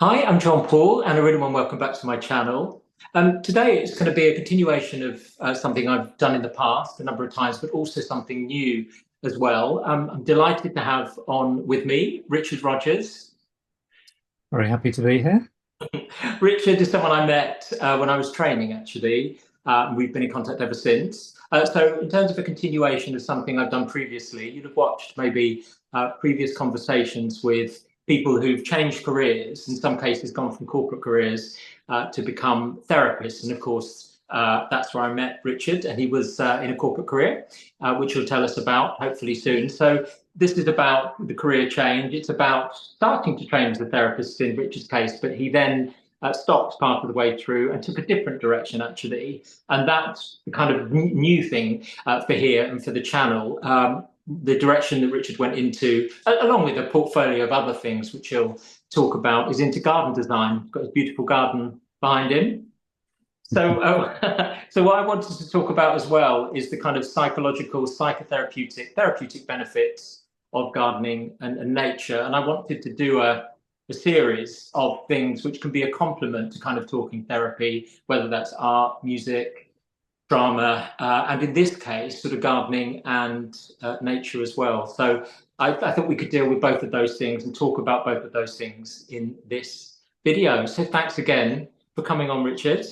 Hi, I'm John Paul, and a really warm welcome back to my channel. Today it's going to be a continuation of something I've done in the past a number of times, but also something new as well. I'm delighted to have on with me Richard Rogers. Very happy to be here. Richard is someone I met when I was training, actually. We've been in contact ever since. So, in terms of a continuation of something I've done previously, you'd have watched maybe previous conversations with people who've changed careers, in some cases gone from corporate careers to become therapists. And of course, that's where I met Richard, and he was in a corporate career, which he'll tell us about hopefully soon. So, this is about the career change. It's about starting to train as a therapist in Richard's case, but he then stopped part of the way through and took a different direction, actually. And that's the kind of new thing for here and for the channel. The direction that Richard went into, along with a portfolio of other things, which he'll talk about, is into garden design. He's got his beautiful garden behind him. So what I wanted to talk about as well is the kind of psychological, therapeutic benefits of gardening and nature. And I wanted to do a series of things which can be a complement to kind of talking therapy, whether that's art, music, drama, and in this case, sort of gardening and nature as well. So I thought we could deal with both of those things and talk about both of those things in this video. So thanks again for coming on, Richard.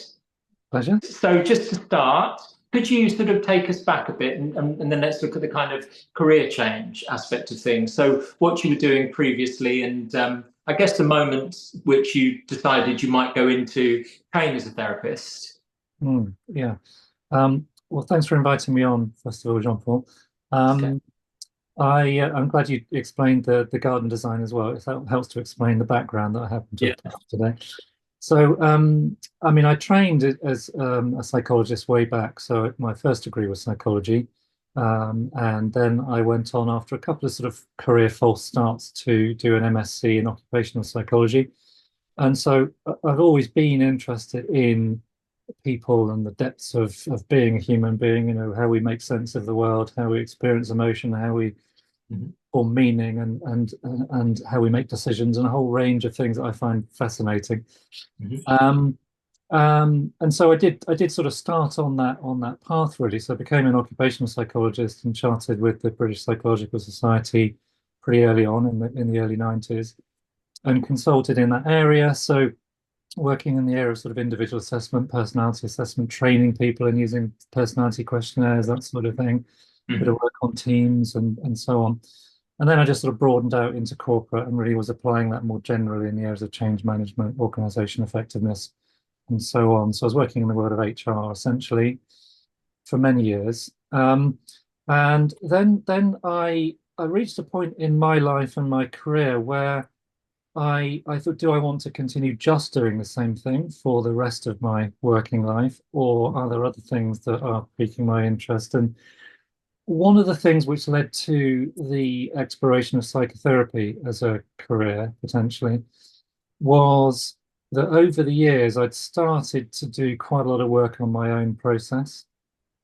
Pleasure. So just to start, could you sort of take us back a bit and then let's look at the kind of career change aspect of things. So what you were doing previously and I guess the moment which you decided you might go into train as a therapist. Yeah. Well, thanks for inviting me on, first of all, Jean-Paul. Okay. Um, I'm glad you explained the garden design as well. It helps to explain the background that I happen to Yeah. have talked today. So, I mean, I trained as a psychologist way back. So my first degree was psychology. And then I went on after a couple of sort of career false starts to do an MSc in occupational psychology. And so I've always been interested in people and the depths of being a human being, how we make sense of the world, how we experience emotion, how we Mhm. form meaning and how we make decisions and a whole range of things that I find fascinating. Mhm. Um, and so I did sort of start on that path really. So I became an occupational psychologist and chartered with the British Psychological Society pretty early on in the early 90s and consulted in that area. So working in the area of sort of individual assessment, personality assessment, training people and using personality questionnaires, that sort of thing, bit of Mhm. work on teams and so on. And then I just sort of broadened out into corporate and really was applying that more generally in the areas of change management, organization effectiveness, and so on. So I was working in the world of HR essentially for many years. And then I reached a point in my life and my career where I thought, do I want to continue just doing the same thing for the rest of my working life, or are there other things that are piquing my interest? And one of the things which led to the exploration of psychotherapy as a career potentially was that over the years I'd started to do quite a lot of work on my own process.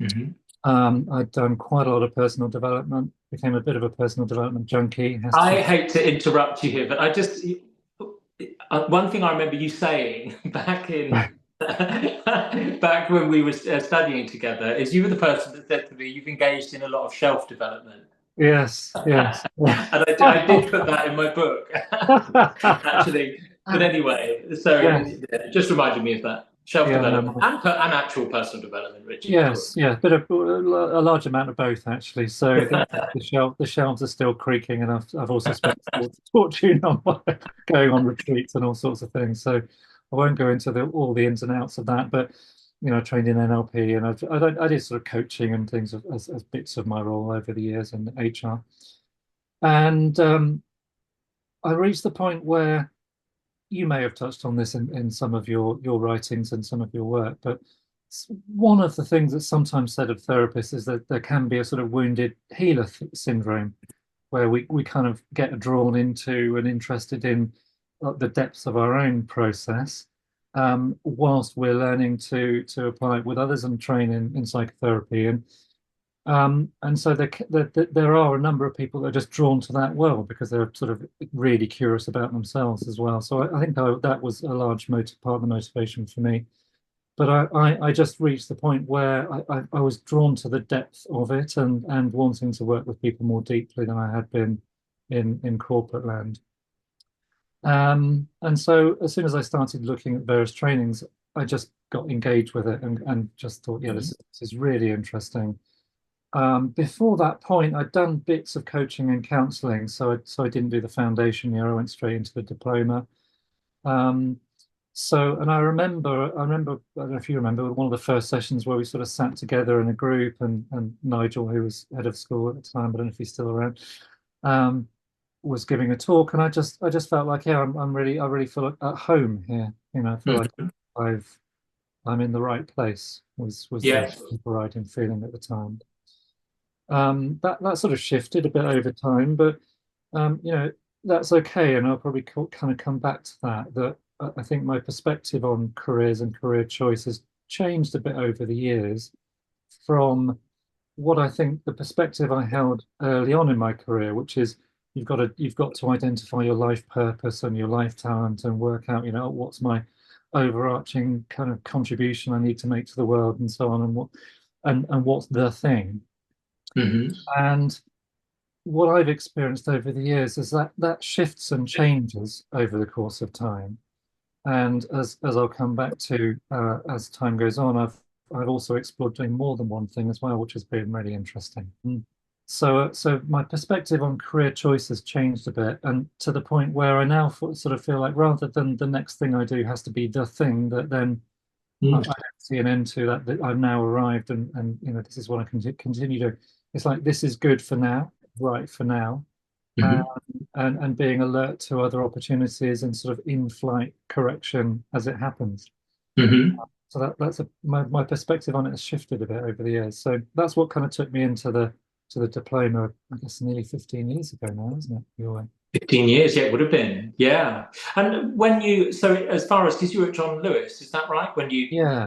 Mhm. I'd done quite a lot of personal development, became a bit of a personal development junkie. Has to I hate to interrupt you here, but I just one thing I remember you saying back in back when we were studying together is you were the person that said to me you've engaged in a lot of shelf development. yes, yes. And I did put that in my book, actually. But anyway, so Yes, yeah, it just reminded me of that shelf yeah, development no, and actual personal development, Richard, of course. yes, yeah, bit of a large amount of both actually. So the shelves are still creaking, and I've also spent a fortune on going on retreats and all sorts of things. So I won't go into all the ins and outs of that, but I trained in NLP and I did sort of coaching and things as bits of my role over the years in HR. And I reached the point where you may have touched on this in some of your writings and some of your work, but one of the things that's sometimes said of therapists is that there can be a sort of wounded healer syndrome, where we kind of get drawn into and interested in the depths of our own process, whilst we're learning to apply it with others and train in psychotherapy. And And so there are a number of people that are just drawn to that world because they're sort of really curious about themselves as well. So I think that was a large part of the motivation for me. But I just reached the point where I was drawn to the depth of it and wanting to work with people more deeply than I had been in corporate land. And so as soon as I started looking at various trainings, I just got engaged with it and just thought, yeah, this is really interesting. Before that point, I'd done bits of coaching and counselling, so I didn't do the foundation year. I went straight into the diploma. And I don't know if you remember, one of the first sessions where we sort of sat together in a group, and Nigel, who was head of school at the time, I don't know if he's still around, was giving a talk, and I just felt like, yeah, I really feel at home here. You know, I feel like I'm in the right place. Was the Yes. overriding feeling at the time. That sort of shifted a bit over time, but you know, that's okay, and I'll probably kind of come back to that. That I think my perspective on careers and career choice has changed a bit over the years from what I think the perspective I held early on in my career, which is you've got to identify your life purpose and your life talent and work out, you know, what's my overarching kind of contribution I need to make to the world and so on, and what's the thing. And what I've experienced over the years is that shifts and changes over the course of time. And as I'll come back to as time goes on, I've also explored doing more than one thing as well, which has been really interesting. So my perspective on career choice has changed a bit, and to the point where I now sort of feel like rather than the next thing I do has to be the thing that then I don't see an end to, that I've now arrived, and you know, this is what I can continue to. It's like this is good for now, right for now, and being alert to other opportunities and sort of in-flight correction as it happens. So that's my perspective on it has shifted a bit over the years. So that's what kind of took me into the diploma, I guess nearly 15 years ago now, isn't it? Your way. 15 years, yeah, it would have been. Yeah. And so as far as, because you were at John Lewis, is that right? When you Yeah,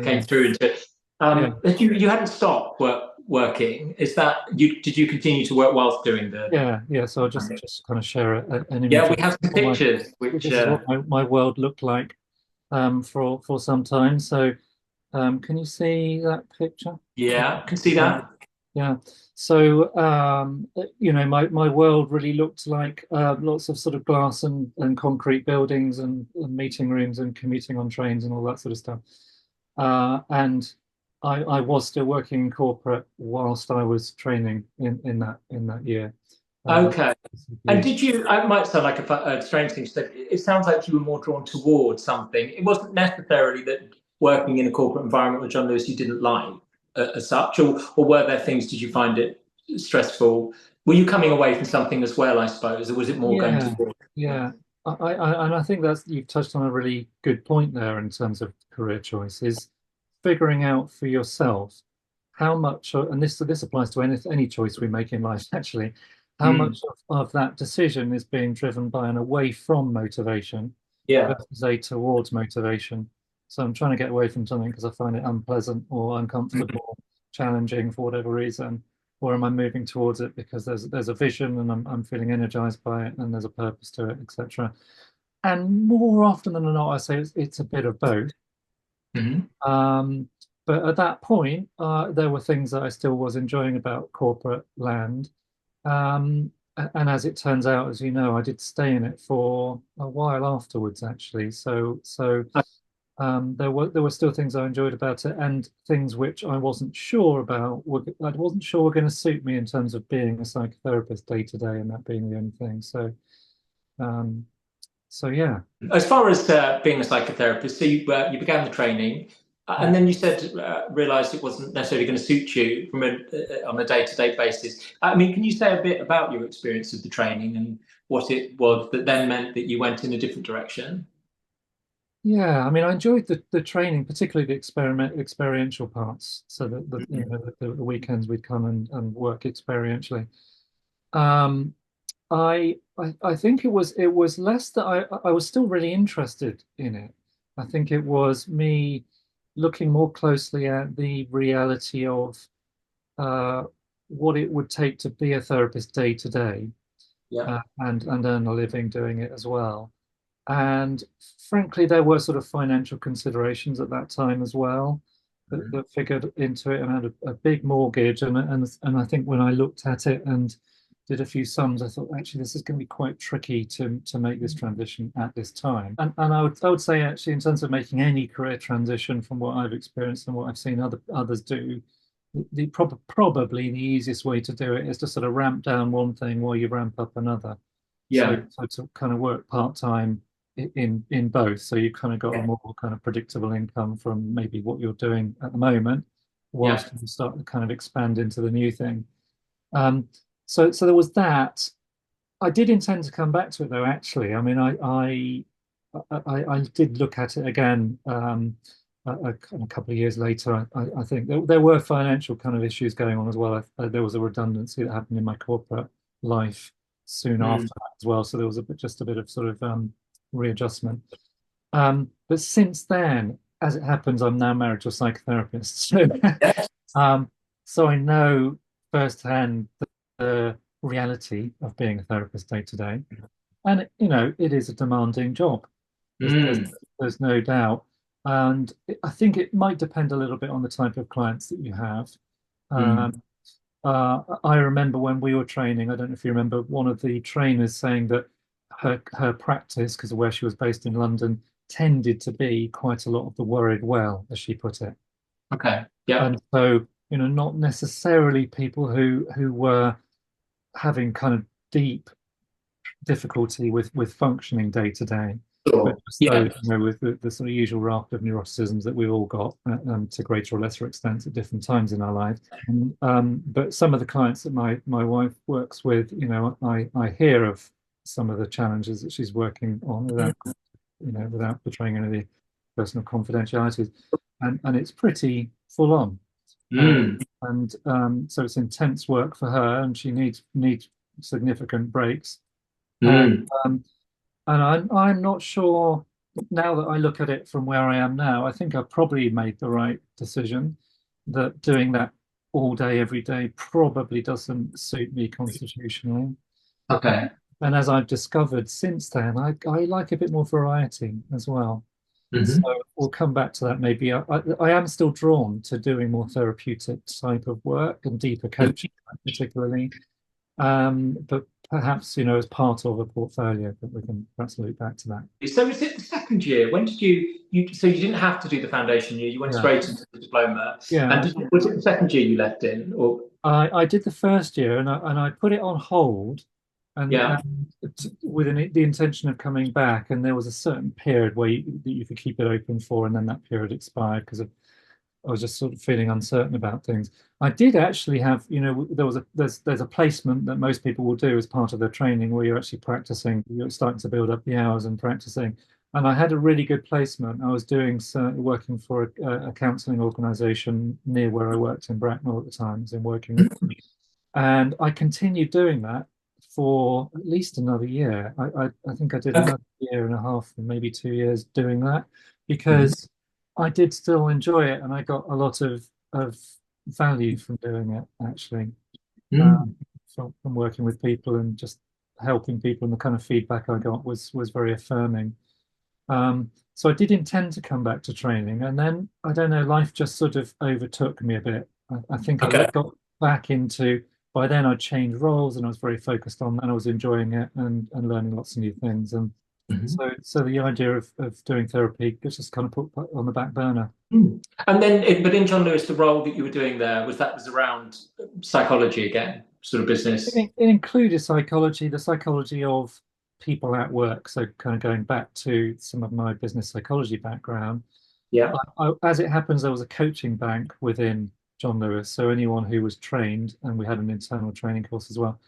came through into, yeah. you hadn't stopped working. Is that, did you continue to work whilst doing the? Yeah. So I'll just kind of share an image Yeah, of we have some pictures, which, this is what my world looked like for some time. So can you see that picture? yeah, I can see that. Yeah. So you know, my world really looked like lots of sort of glass and concrete buildings and meeting rooms and commuting on trains and all that sort of stuff. And I was still working in corporate whilst I was training in that year. Okay. And did you, it might sound like a strange thing to say, it sounds like you were more drawn towards something. It wasn't necessarily that working in a corporate environment with John Lewis you didn't like as such, or were there things, did you find it stressful? Were you coming away from something as well, I suppose, or was it more going towards? Yeah. And I think you've touched on a really good point there in terms of career choices, figuring out for yourself how much, and this applies to any choice we make in life actually, how much of that decision is being driven by an away from motivation Yeah. versus a towards motivation. So I'm trying to get away from something because I find it unpleasant or uncomfortable, challenging for whatever reason, or am I moving towards it because there's a vision and I'm feeling energized by it and there's a purpose to it, etc. And more often than not, I say it's a bit of both. But at that point, there were things that I still was enjoying about corporate land. And as it turns out, as you know, I did stay in it for a while afterwards, actually. So there were still things I enjoyed about it, and things which I wasn't sure about. I wasn't sure were going to suit me in terms of being a psychotherapist day to day, and that being the only thing. So yeah. As far as being a psychotherapist, so you began the training, and then you said realised it wasn't necessarily going to suit you from on a day-to-day basis. I mean, can you say a bit about your experience of the training and what it was that then meant that you went in a different direction? Yeah, I mean, I enjoyed the training, particularly the experiential parts. So you know, the weekends we'd come and work experientially. Um, I think it was less that I was still really interested in it. I think it was me looking more closely at the reality of uh, what it would take to be a therapist day to day, Yeah. and earn a living doing it as well. And frankly, there were sort of financial considerations at that time as well that figured into it, and I had a big mortgage, and I think when I looked at it and did a few sums, I thought actually this is going to be quite tricky to make this transition at this time. And I would say actually in terms of making any career transition from what I've experienced and what I've seen others do, probably the easiest way to do it is to sort of ramp down one thing while you ramp up another. So, Yeah. so to kind of work part-time in both, so you kind of got a more kind of predictable income from maybe what you're doing at the moment, Yeah. whilst you start to kind of expand into the new thing. Um, so there was that. I did intend to come back to it though, actually. I mean, I did look at it again a couple of years later. I think there were financial kind of issues going on as well. There was a redundancy that happened in my corporate life soon after that as well. So there was just a bit of sort of readjustment. But since then, as it happens, I'm now married to a psychotherapist. Yeah. Um, so I know firsthand the reality of being a therapist day to day. And it is a demanding job. There's, there's, Mm. there's no doubt. And I think it might depend a little bit on the type of clients that you have. Mm. Um, I remember when we were training, I don't know if you remember, one of the trainers saying that her practice, because of where she was based in London, tended to be quite a lot of the worried well, as she put it. Okay. Yeah. And so, not necessarily people who were having kind of deep difficulty with functioning day to day, but Sure. just Yeah. those, with the sort of usual raft of neuroticisms that we've all got, to greater or lesser extent at different times in our lives. But some of the clients that my wife works with, I hear of some of the challenges that she's working on without betraying any of the personal confidentialities, and it's pretty full on. Mm. So it's intense work for her, and she needs significant breaks. And Mm. I'm not sure now that I look at it from where I am now. I think I probably made the right decision that doing that all day, every day probably doesn't suit me constitutionally. Okay. And as I've discovered since then, I like a bit more variety as well. So Hmm. we'll come back to that maybe. I am still drawn to doing more therapeutic type of work and deeper coaching, particularly. But perhaps, as part of a portfolio, but we can perhaps loop back to that. So is it the second year? When did so you didn't have to do the foundation year, you went Yeah. straight into the diploma. And Yeah. was it the second year you left in? Or I did the first year and I put it on hold yeah. with the intention of coming back. And there was a certain period that you could keep it open for, and then that period expired because I was just sort of feeling uncertain about things. I did actually have, there's a placement that most people will do as part of their training where you're actually practicing, you're starting to build up the hours and practicing. And I had a really good placement. I was working for a counselling organisation near where I worked in Bracknell at the time, as in working with them. And I continued doing that for at least another year. I think I did Okay. another year and a half, maybe 2 years doing that Mhm. because I did still enjoy it and I got a lot of value from doing it actually, Mm. from working with people and just helping people, and the kind of feedback I got was very affirming. So I did intend to come back to training, and then I don't know, life just sort of overtook me a bit. I think Okay. got back into. By then, I'd changed roles, and I was very focused on, and I was enjoying it and learning lots of new things. And Mhm. so the idea of doing therapy was just kind of put on the back burner. Mm. And then, but in John Lewis, the role that you were doing there was around psychology again, sort of business. It included psychology, the psychology of people at work. So kind of going back to some of my business psychology background. Yeah. As it happens, there was a coaching bank within John Lewis. So anyone who was trained, and we had an internal training course as well,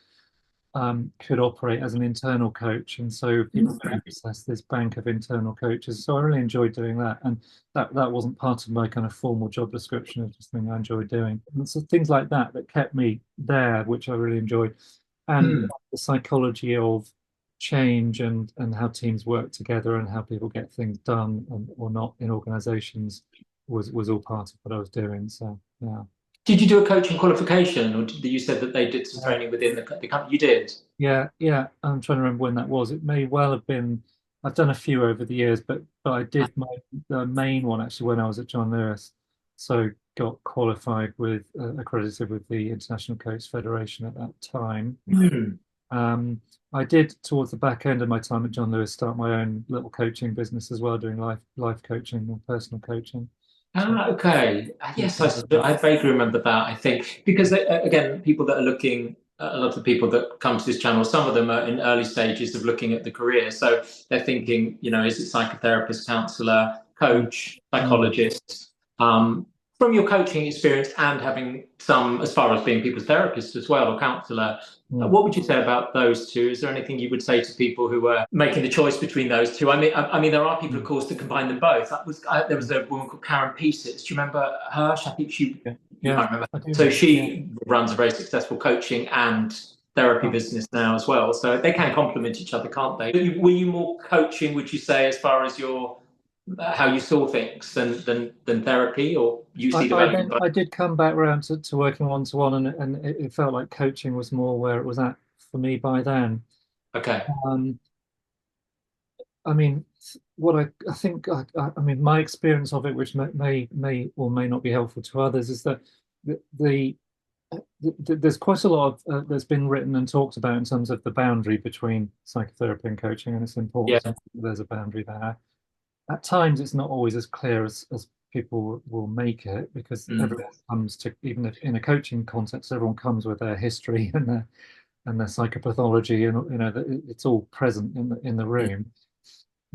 could operate as an internal coach. And so people could access this bank of internal coaches. So I really enjoyed doing that. And that wasn't part of my kind of formal job description. It was just something I enjoyed doing. And so things like that kept me there, which I really enjoyed. And Mm. the psychology of change and how teams work together and how people get things done or not in organizations was all part of what I was doing. So yeah. Did you do a coaching qualification, or you said that they did some training within the company? You did. Yeah, yeah. I'm trying to remember when that was. It may well have been. I've done a few over the years, but I did my the main one actually when I was at John Lewis. So got qualified with accredited with the International Coach Federation at that time. Hmm. Um, I did towards the back end of my time at John Lewis start my own little coaching business as well, doing life coaching or personal coaching. So Ah, okay. yeah, Yes, I vaguely remember that, I think, because again, people that are looking, a lot of the people that come to this channel, some of them are in early stages of looking at the career. So they're thinking, is it psychotherapist, counselor, mm, coach, mm, psychologist? From your coaching experience and having some, as far as being people's therapist as well, or counselor, mm. what would you say about those two? Is there anything you would say to people who are making the choice between those two? I mean, there are people, of Mm. course, that combine them both. There was a woman called Karen Pieces. Do you remember her? I think Yeah, you yeah, might remember. I do So know. Yeah. she runs a very successful coaching and therapy Oh, business now as well. So they can complement each other, can't they? Were you more coaching, would you say, as far as your how you saw things than therapy, or you see the value in both? I did come back around to working one to one, and it felt like coaching was more where it was at for me by then. Okay. Um, I mean, what I think, I mean, my experience of it, which may or may not be helpful to others, is that the, there's quite a lot of that's been written and talked about in terms of the boundary between psychotherapy and coaching, and it's Yeah. important that there's a boundary there. At times, it's not always as clear as people will make it, because Mm. everyone comes to, even if in a coaching context, everyone comes with their history and their psychopathology, and it's all present in the room.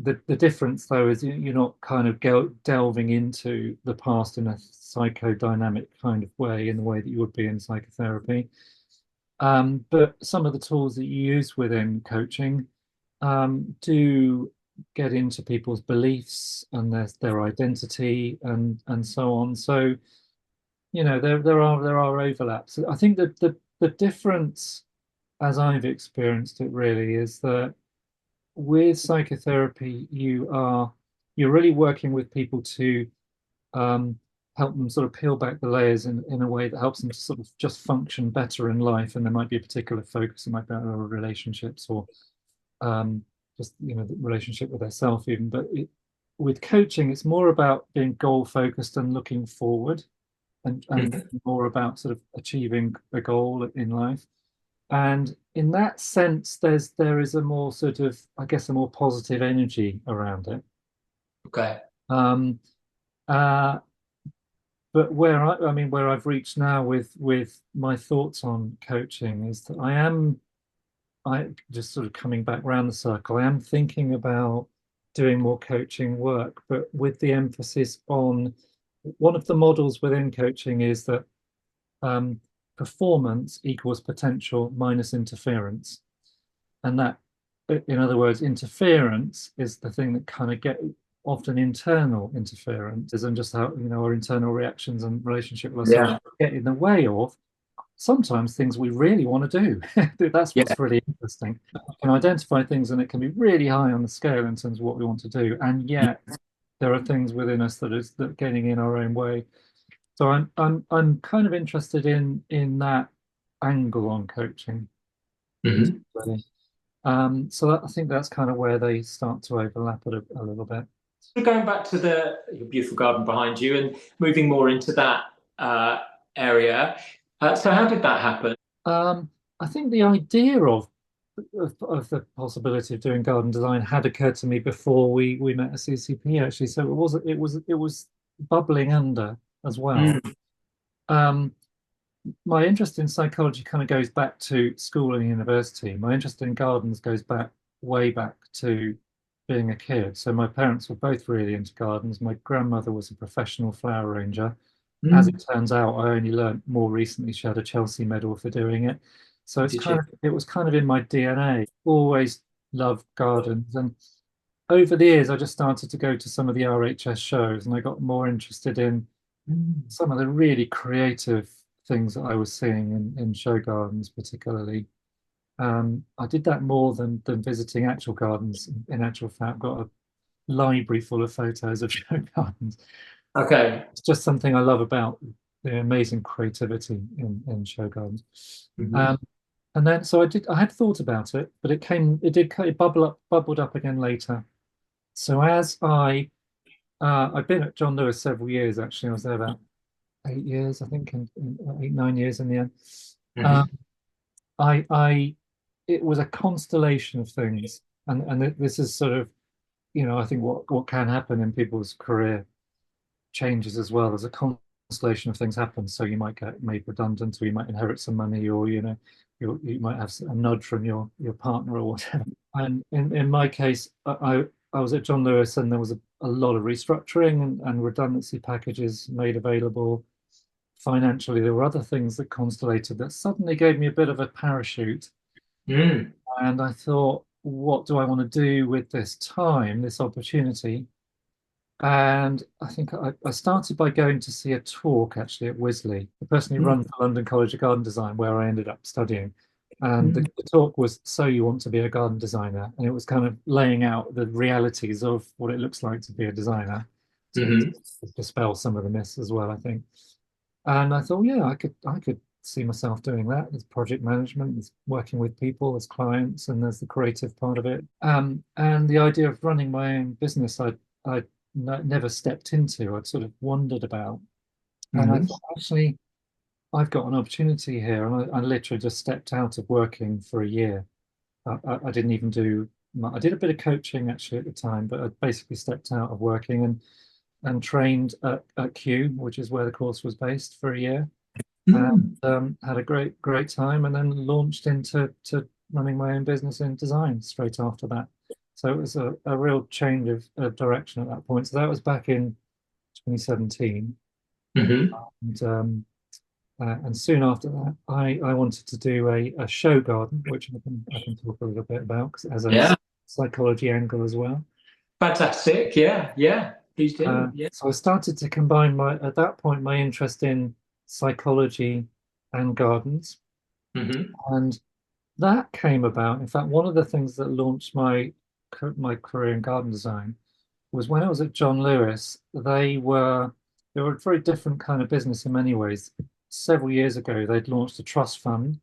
The difference, though, is you're not kind of delving into the past in a psychodynamic kind of way, in the way that you would be in psychotherapy. But some of the tools that you use within coaching do get into people's beliefs and their identity and so on. So, there are overlaps. I think that the difference, as I've experienced it, really is that with psychotherapy, you're really working with people to um, help them sort of peel back the layers in a way that helps them to sort of just function better in life. And there might be a particular focus, it might be on relationships or um, just the relationship with their self even. But with coaching, it's more about being goal focused and looking forward, and more about sort of achieving a goal in life. And in that sense, there is a more sort of, I guess, a more positive energy around it. Okay. Um, uh, but I mean, where I've reached now with my thoughts on coaching is that I just sort of coming back round the circle. I am thinking about doing more coaching work, but with the emphasis on one of the models within coaching is that um, performance equals potential minus interference. And that, in other words, interference is the thing that kind of get often internal interference, and just how, our internal reactions and relationship with ourselves Yeah. get in the way of sometimes things we really want to do. That's Yeah. what's really interesting. We can identify things and it can be really high on the scale in terms of what we want to do. And yet there are things within us that getting in our own way. So I'm kind of interested in that angle on coaching. Mhm. Really. So I think that's kind of where they start to overlap a little bit. So going back to your beautiful garden behind you and moving more into that area. So how did that happen? I think the idea of the possibility of doing garden design had occurred to me before we met at CCP, actually. So it was bubbling under as well. Mm. Um, my interest in psychology kind of goes back to school and university. My interest in gardens goes back way back to being a kid. So my parents were both really into gardens. My grandmother was a professional flower arranger. As Mm. it turns out, I only learned more recently she had a Chelsea medal for doing it. So Did you? it was kind of in my DNA. Always loved gardens. And over the years, I just started to go to some of the RHS shows, and I got more interested in Mm. some of the really creative things that I was seeing in show gardens, particularly. I did that more than visiting actual gardens. In actual fact, I've got a library full of photos of show gardens. Okay. It's just something I love about the amazing creativity in show gardens. Hmm. And then so I had thought about it, but it bubbled up again later. So as I've been at John Lewis several years actually. I was there about 8 years, I think, in 8, 9 years in the end. Um, Hmm. I it was a constellation of things, and this is sort of, I think what can happen in people's career changes as well. There's a constellation of things happen. So you might get made redundant, or you might inherit some money, or you might have a nudge from your partner or whatever. And in my case, I was at John Lewis, and there was a lot of restructuring and redundancy packages made available. Financially, there were other things that constellated that suddenly gave me a bit of a parachute. Mm. And I thought, what do I want to do with this time, this opportunity? And I think I started by going to see a talk actually at Wisley, the person who runs the London College of Garden Design, where I ended up studying. And Mm. the talk was, "So you want to be a garden designer?" And it was kind of laying out the realities of what it looks like to be a designer, to Hmm. dispel some of the myths as well, I think. And I thought, yeah, I could see myself doing that. There's project management, there's working with people, there's clients, and there's the creative part of it. And the idea of running my own business, I never stepped into. I'd sort of wondered about, and I Hmm. thought, actually, I've got an opportunity here, and I literally just stepped out of working for a year. I didn't even I did a bit of coaching actually at the time, but I basically stepped out of working and trained at Kew, which is where the course was based, for a year, and Mm. had a great time, and then launched into to running my own business in design straight after that. So it was a real change of direction at that point. So that was back in 2017, Hmm. and soon after that, I wanted to do a show garden, which I can talk a little bit about because it has a Yeah. psychology angle as well. Fantastic. Yeah. Yeah. Please do. Yeah. So I started to combine at that point, my interest in psychology and gardens. Hmm. And that came about. In fact, one of the things that launched my career in garden design was when I was at John Lewis. They were a very different kind of business in many ways. Several years ago, they'd launched a trust fund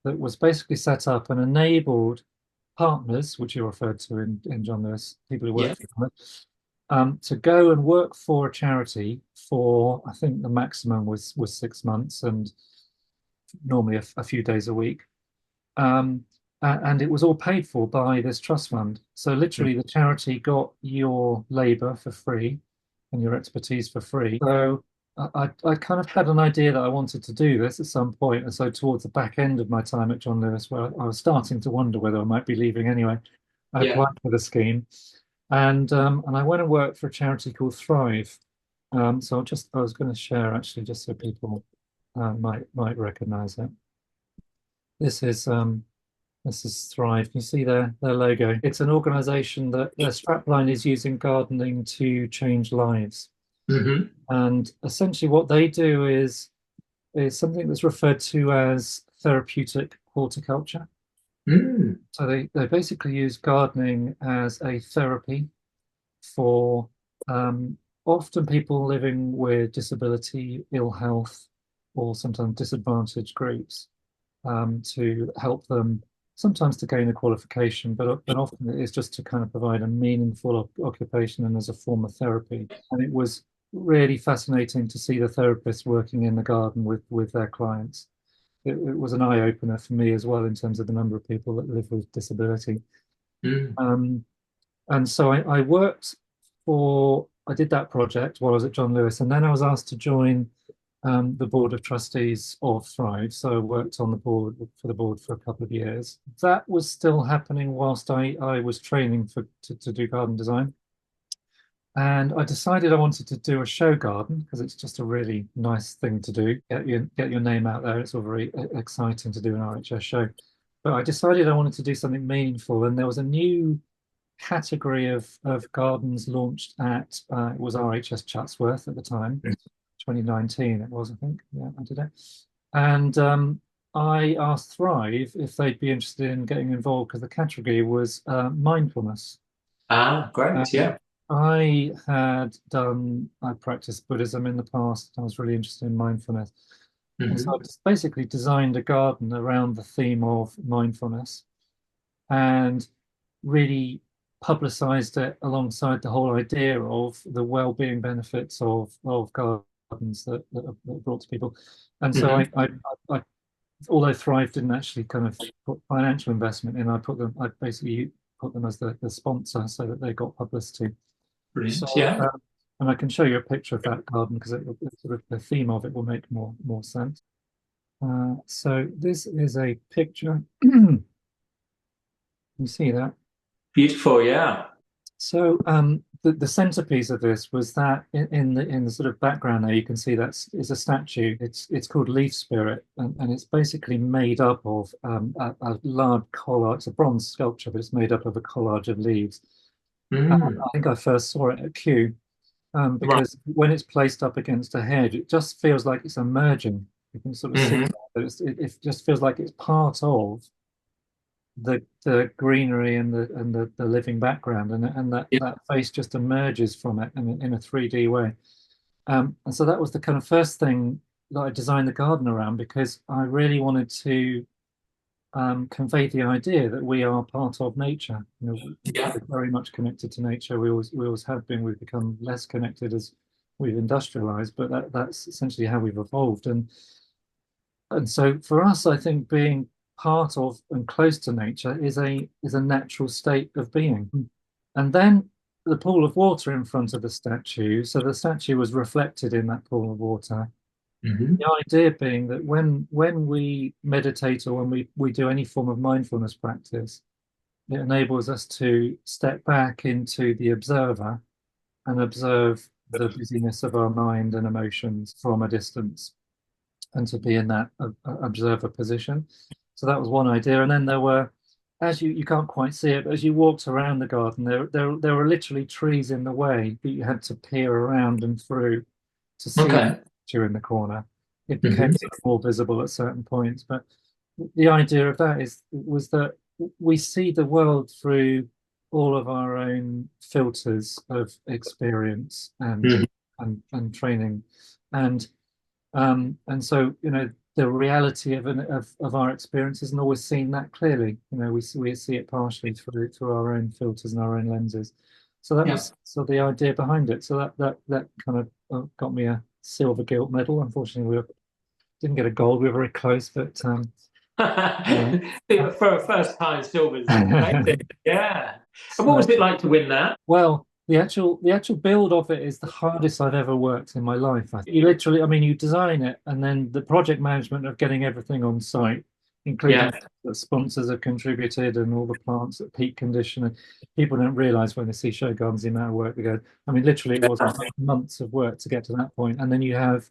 that was basically set up and enabled partners, which you referred to in John Lewis, people who Yeah. work for them, to go and work for a charity for, I think the maximum was 6 months, and normally a few days a week. Um, and it was all paid for by this trust fund. So literally, the charity got your labor for free and your expertise for free. So I kind of had an idea that I wanted to do this at some point. And so towards the back end of my time at John Lewis, where I was starting to wonder whether I might be leaving anyway, I Yeah. applied for the scheme, and I went and worked for a charity called Thrive. So I was going to share actually, just so people might recognize it. This is this is Thrive. Can you see their logo? It's an organization that their strapline is using gardening to change lives. Hmm. And essentially what they do is something that's referred to as therapeutic horticulture. Mm. So they basically use gardening as a therapy for often people living with disability, ill health, or sometimes disadvantaged groups, to help them sometimes to gain a qualification, but often it is just to kind of provide a meaningful occupation and as a form of therapy. And it was really fascinating to see the therapists working in the garden with their clients. It was an eye opener for me as well in terms of the number of people that live with disability. Mm. Um, and so I did that project while I was at John Lewis, and then I was asked to join the board of trustees of Thrive. So I worked on the board for the board for a couple of years. That was still happening whilst I was training to do garden design. And I decided I wanted to do a show garden because it's just a really nice thing to do. Get your name out there. It's all very exciting to do an RHS show. But I decided I wanted to do something meaningful, and there was a new category of gardens launched at it was RHS Chatsworth at the time, 2019 it was, I think. Yeah, I did it. And I asked Thrive if they'd be interested in getting involved because the category was mindfulness. Ah, Uh, great. Yeah. I practiced Buddhism in the past. I was really interested in mindfulness. And so I Hmm. just basically designed a garden around the theme of mindfulness and really publicized it alongside the whole idea of the well-being benefits of gardens that are brought to people. And so Hmm. I although Thrive didn't actually kind of put financial investment in, I basically put them as the sponsor so that they got publicity. So, Brilliant. Yeah. and I can show you a picture of that garden because it sort of the theme of it will make more sense. So this is a picture. You see that? Beautiful. Yeah. So the centerpiece of this was that in the sort of background there you can see that's is a statue. It's called Leaf Spirit, and it's basically made up of a large collage. It's a bronze sculpture, but it's made up of a collage of leaves. Mm. I think I first saw it at Kew, Right. because when it's placed up against a hedge, it just feels like it's emerging. You can sort of see Hmm. that it just feels like it's part of the greenery and the living background, and Yeah. that face just emerges from it in a 3D way. And so that was the kind of first thing that I designed the garden around because I really wanted to convey the idea that we are part of nature. You know, Yeah. we're very much connected to nature. We always have been. We've become less connected as we've industrialized, but that's essentially how we've evolved. And so for us, I think being part of and close to nature is a natural state of being. And then the pool of water in front of the statue. So the statue was reflected in that pool of water. Hmm. The idea being that when we meditate or when we do any form of mindfulness practice, it enables us to step back into the observer and observe the busyness of our mind and emotions from a distance and to be in that observer position. So that was one idea. And then there were, as you can't quite see it, but as you walked around the garden, there were literally trees in the way that you had to peer around and through to see Okay. you in the corner. It became Hmm. more visible at certain points. But the idea of that was that we see the world through all of our own filters of experience Hmm. and training. And so, the reality of our experience isn't always seen that clearly. We see it partially through our own filters and our own lenses. So that Yeah. was the idea behind it. So that kind of got me a silver gilt medal. Unfortunately, didn't get a gold. We were very close, but uh, For a first time, Silver's amazing. Yeah. And what so was it like to win that? well, the actual build of it is the hardest I've ever worked in my life. You literally, I mean, you design it, and then the project management of getting everything on site, including Yeah. that sponsors have contributed and all the plants at peak condition. And people don't realize when they see show gardens the amount of work they go. I mean, literally, it was months of work to get to that point, and then you have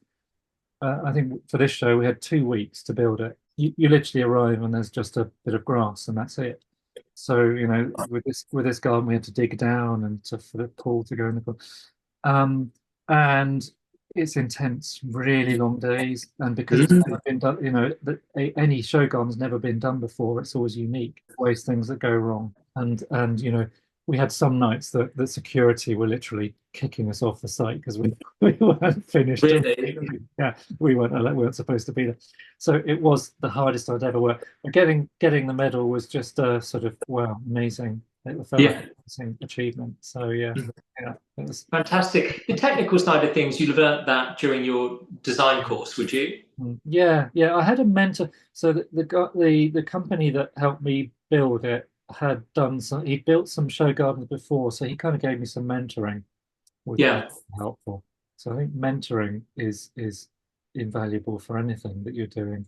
I think for this show we had 2 weeks to build it. You literally arrive and there's just a bit of grass and that's it. So with this garden we had to dig down and for the pool to go in the pool, um, and it's intense, really long days. And because it's Mm. never been done, any show garden's never been done before. It's always unique. Always things that go wrong, and we had some nights that security were literally kicking us off the site because we weren't finished. Really? Yeah, we weren't supposed to be there. So it was the hardest I'd ever worked. But getting the medal was just sort of wow, amazing. It felt like Yeah. an amazing achievement. So yeah, it was. Fantastic. The technical side of things, you'd have learnt that during your design course, would you? Yeah. I had a mentor. So the company that helped me build it had done some. He built some show gardens before, so he kind of gave me some mentoring, which was Yeah. helpful. So I think mentoring is invaluable for anything that you're doing,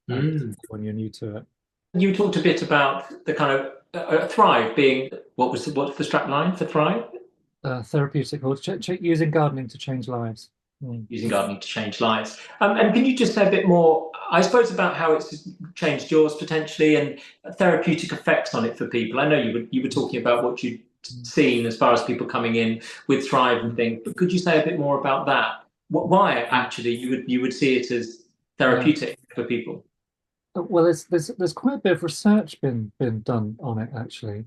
Mm. when you're new to it. You talked a bit about the kind of Thrive being what's the strap line for Thrive? Therapeutic or using gardening to change lives. Using gardening to change lives. And can you just say a bit more, I suppose, about how it's changed yours potentially and therapeutic effects on it for people? I know you were talking about what you'd Mm. seen as far as people coming in with Thrive and things, but could you say a bit more about that? Why actually you would see it as Yeah. therapeutic for people? Well, there's quite a bit of research been done on it actually.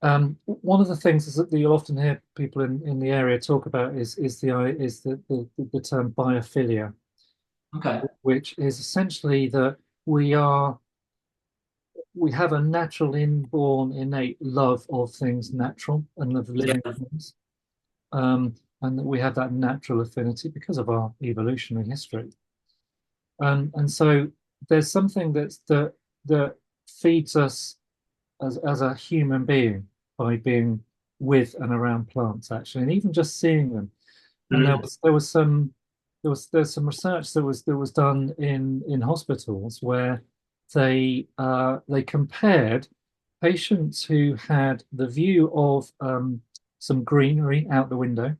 One of the things is that you'll often hear people in the area talk about is the term biophilia, Okay. which is essentially that we are we have a natural inborn innate love of things natural and of living Yeah. things, and that we have that natural affinity because of our evolutionary history. And so there's something that feeds us as a human being by being with and around plants actually, and even just seeing them. And Mm. there's some research that was done in hospitals where they compared patients who had the view of some greenery out the window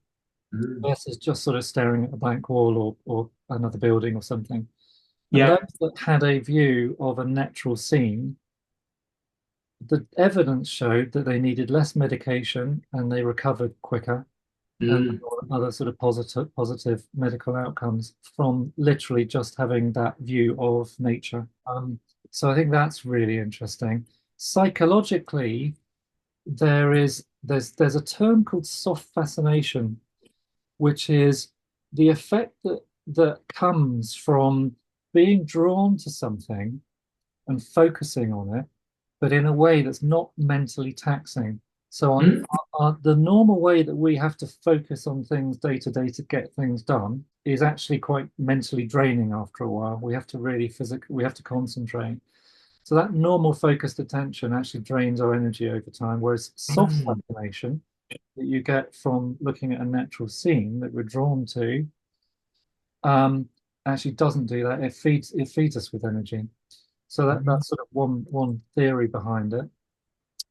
Mm. versus just sort of staring at a blank wall or another building or something. And Yeah. those that had a view of a natural scene, the evidence showed that they needed less medication and they recovered quicker, and Mm. other sort of positive medical outcomes from literally just having that view of nature. So I think that's really interesting. Psychologically, there's a term called soft fascination, which is the effect that comes from being drawn to something and focusing on it, but in a way that's not mentally taxing. So Mm. the normal way that we have to focus on things day to day to get things done is actually quite mentally draining after a while. We have to really we have to concentrate. So that normal focused attention actually drains our energy over time, whereas soft Mm. fascination that you get from looking at a natural scene that we're drawn to um, actually doesn't do that. It feeds us with energy. So Mm. that's sort of one theory behind it.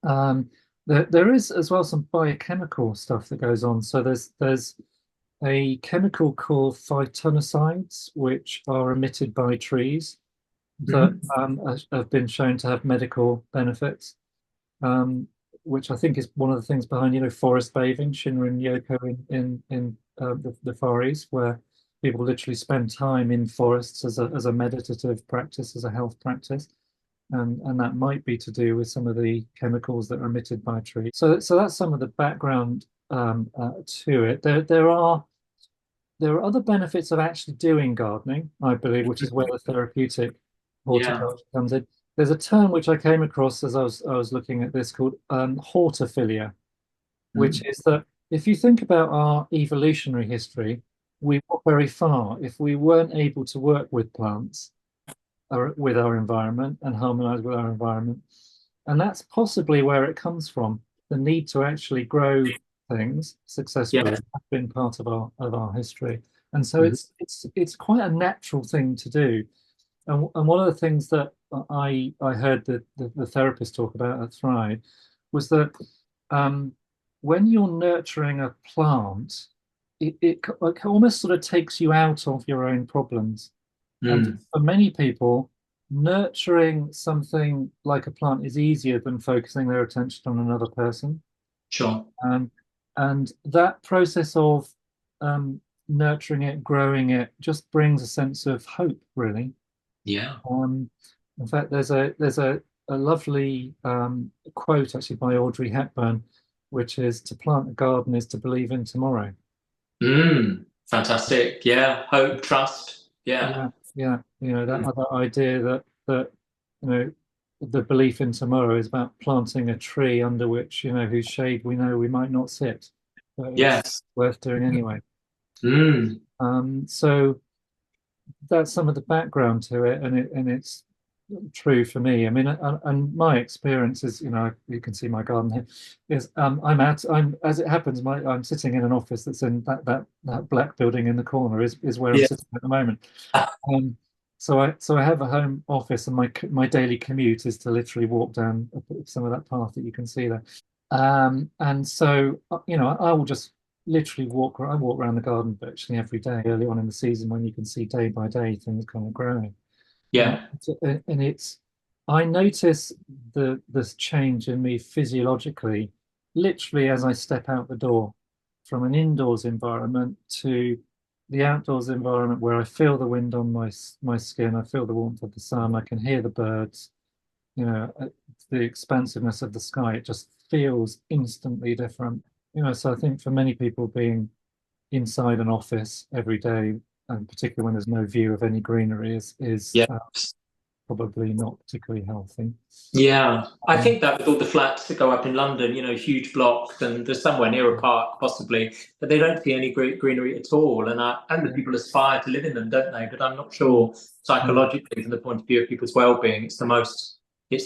Um, there is as well some biochemical stuff that goes on. So there's a chemical called phytonicides, which are emitted by trees that Mm. have been shown to have medical benefits, um, which I think is one of the things behind, forest bathing, Shinrin Yoku in the Far East, where people literally spend time in forests as a meditative practice, as a health practice. And that might be to do with some of the chemicals that are emitted by trees. So that's some of the background to it. There are other benefits of actually doing gardening, I believe, which is where the therapeutic Yeah. horticulture comes in. There's a term which I came across as I was looking at this called hortophilia, which Mm. is that if you think about our evolutionary history, we got very far if we weren't able to work with plants or with our environment and harmonize with our environment. And that's possibly where it comes from. The need to actually grow things successfully Yeah. has been part of our history. And so Mhm. it's quite a natural thing to do. And one of the things that I heard the therapist talk about at Thrive was that um, when you're nurturing a plant, it almost sort of takes you out of your own problems. And Mm. for many people, nurturing something like a plant is easier than focusing their attention on another person. Sure. Um, and that process of nurturing it, growing it, just brings a sense of hope, really. Yeah. Um, in fact, there's a lovely quote actually by Audrey Hepburn, which is to plant a garden is to believe in tomorrow. Mm. Fantastic. Yeah. Hope, trust. Yeah. Yeah, yeah, that Mm. other idea that you know the belief in tomorrow is about planting a tree under which whose shade we know we might not sit, but it's Yes. worth doing anyway. Mm. So that's some of the background to it, and it's true for me. I mean, and my experience is, you can see my garden here, is I'm as it happens, I'm sitting in an office that's in that black building in the corner is where I'm Yeah. sitting at the moment. Um, so I have a home office, and my daily commute is to literally walk down some of that path that you can see there. And so I will just literally I walk around the garden virtually every day early on in the season when you can see day by day things kind of growing. Uh, Yeah. and I notice this change in me physiologically, literally as I step out the door from an indoors environment to the outdoors environment where I feel the wind on my skin, I feel the warmth of the sun, I can hear the birds, the expansiveness of the sky. It just feels instantly different. So I think for many people, being inside an office every day, and particularly when there's no view of any greenery, is Yeah. probably not particularly healthy. Yeah, I think that with all the flats that go up in London, huge blocks, and there's somewhere near a park possibly, but they don't see any greenery at all. And the people aspire to live in them, don't they? But I'm not sure psychologically, from the point of view of people's well-being, it's the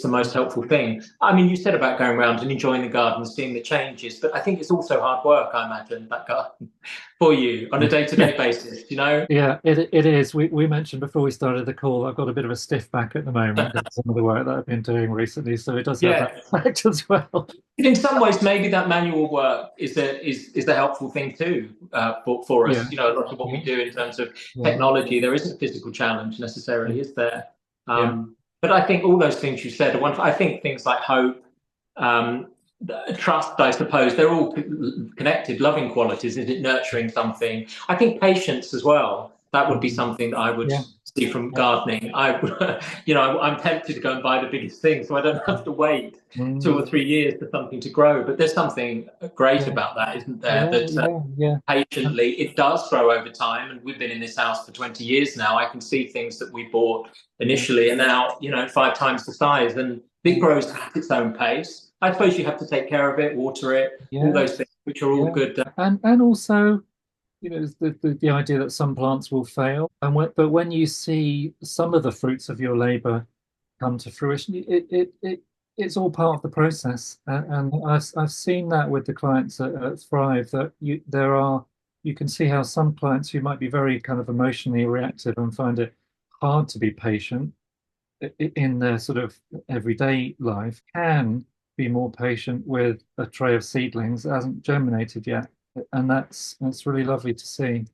most helpful thing. I mean, you said about going around and enjoying the garden, seeing the changes, but I think it's also hard work, I imagine, that garden for you on a day-to-day basis, Yeah, it is. We mentioned before we started the call, I've got a bit of a stiff back at the moment because of some of the work that I've been doing recently, so it does have that effect as well. In some ways, maybe that manual work is the helpful thing too, for us. A lot of what we do in terms of technology, there isn't a physical challenge necessarily, is there? But I think all those things you said, I think things like hope, trust, I suppose, they're all connected, loving qualities, isn't it? Nurturing something. I think patience as well. That would be something that I would see from gardening. I'm tempted to go and buy the biggest thing, so I don't have to wait 2 or 3 years for something to grow. But there's something great about that, isn't there? Patiently, it does grow over time. And we've been in this house for 20 years now. I can see things that we bought initially, and now 5 times the size, and it grows at its own pace. I suppose you have to take care of it, water it, all those things, which are all good. And also, the idea that some plants will fail, but when you see some of the fruits of your labor come to fruition, it's all part of the process. And I've seen that with the clients at Thrive, that you can see how some clients who might be very kind of emotionally reactive and find it hard to be patient in their sort of everyday life can be more patient with a tray of seedlings that hasn't germinated yet. And that's really lovely to see.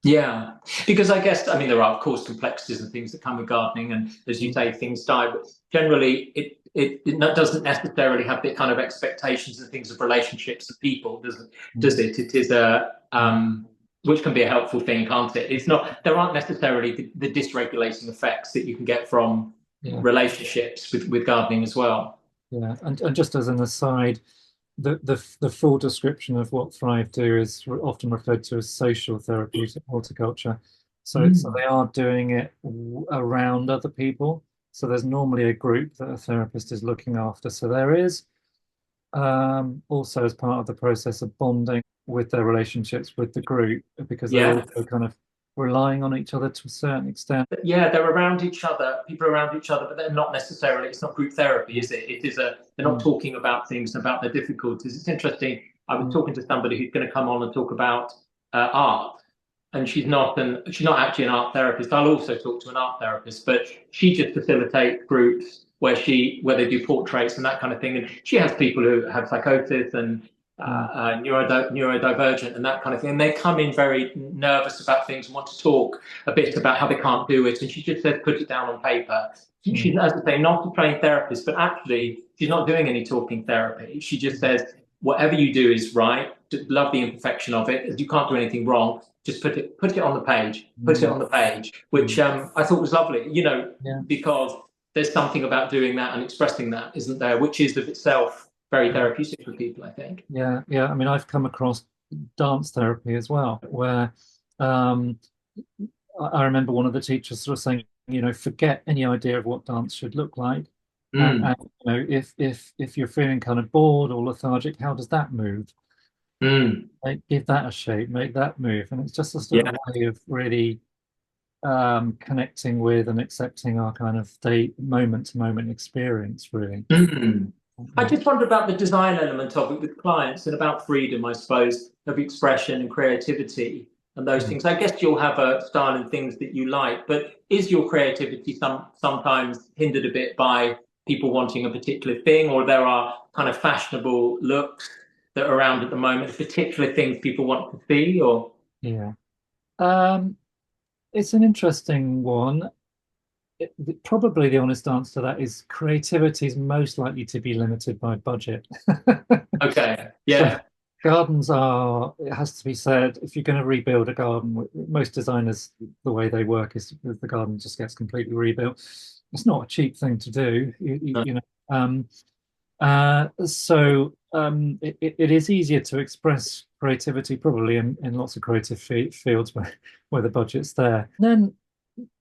Yeah, because I guess, there are, of course, complexities and things that come with gardening, and as you say, things die, but generally it doesn't necessarily have the kind of expectations and things of relationships of people, does it? It is which can be a helpful thing, can't it? It's not, there aren't necessarily the dysregulating effects that you can get from relationships with gardening as well. Yeah, and just as an aside, the full description of what Thrive do is often referred to as social therapeutic horticulture. So they are doing it around other people. So there's normally a group that a therapist is looking after. So there is also, as part of the process of bonding with their relationships with the group, because they're also kind of relying on each other to a certain extent. Yeah, they're around each other, people are around each other, but they're not necessarily, it's not group therapy, is it? They're not talking about things, about their difficulties. It's interesting. I was talking to somebody who's going to come on and talk about art, and she's not actually an art therapist. I'll also talk to an art therapist, but she just facilitates groups where they do portraits and that kind of thing. And she has people who have psychosis and neurodivergent and that kind of thing. And they come in very nervous about things and want to talk a bit about how they can't do it. And she just says, put it down on paper. She's, as I say, not a trained therapist, but actually she's not doing any talking therapy. She just says, whatever you do is right. Love the imperfection of it. You can't do anything wrong. Just put it on the page. Put it on the page, which I thought was lovely. Because there's something about doing that and expressing that, isn't there? Which is of itself very therapeutic for people, I think. Yeah. I've come across dance therapy as well, where I remember one of the teachers sort of saying, forget any idea of what dance should look like. And if you're feeling kind of bored or lethargic, how does that move? Give that a shape, make that move. And it's just a sort of way of really connecting with and accepting our kind of moment-to-moment experience, really. I just wonder about the design element of it with clients, and about freedom, I suppose, of expression and creativity and those things. I guess you'll have a style and things that you like, but is your creativity sometimes hindered a bit by people wanting a particular thing, or there are kind of fashionable looks that are around at the moment, particular things people want to see? Or it's an interesting one. Probably the honest answer to that is creativity is most likely to be limited by budget. Okay, yeah. So gardens are, it has to be said, if you're going to rebuild a garden, most designers, the way they work is the garden just gets completely rebuilt. It's not a cheap thing to do, It is easier to express creativity probably in lots of creative fields where the budget's there. Then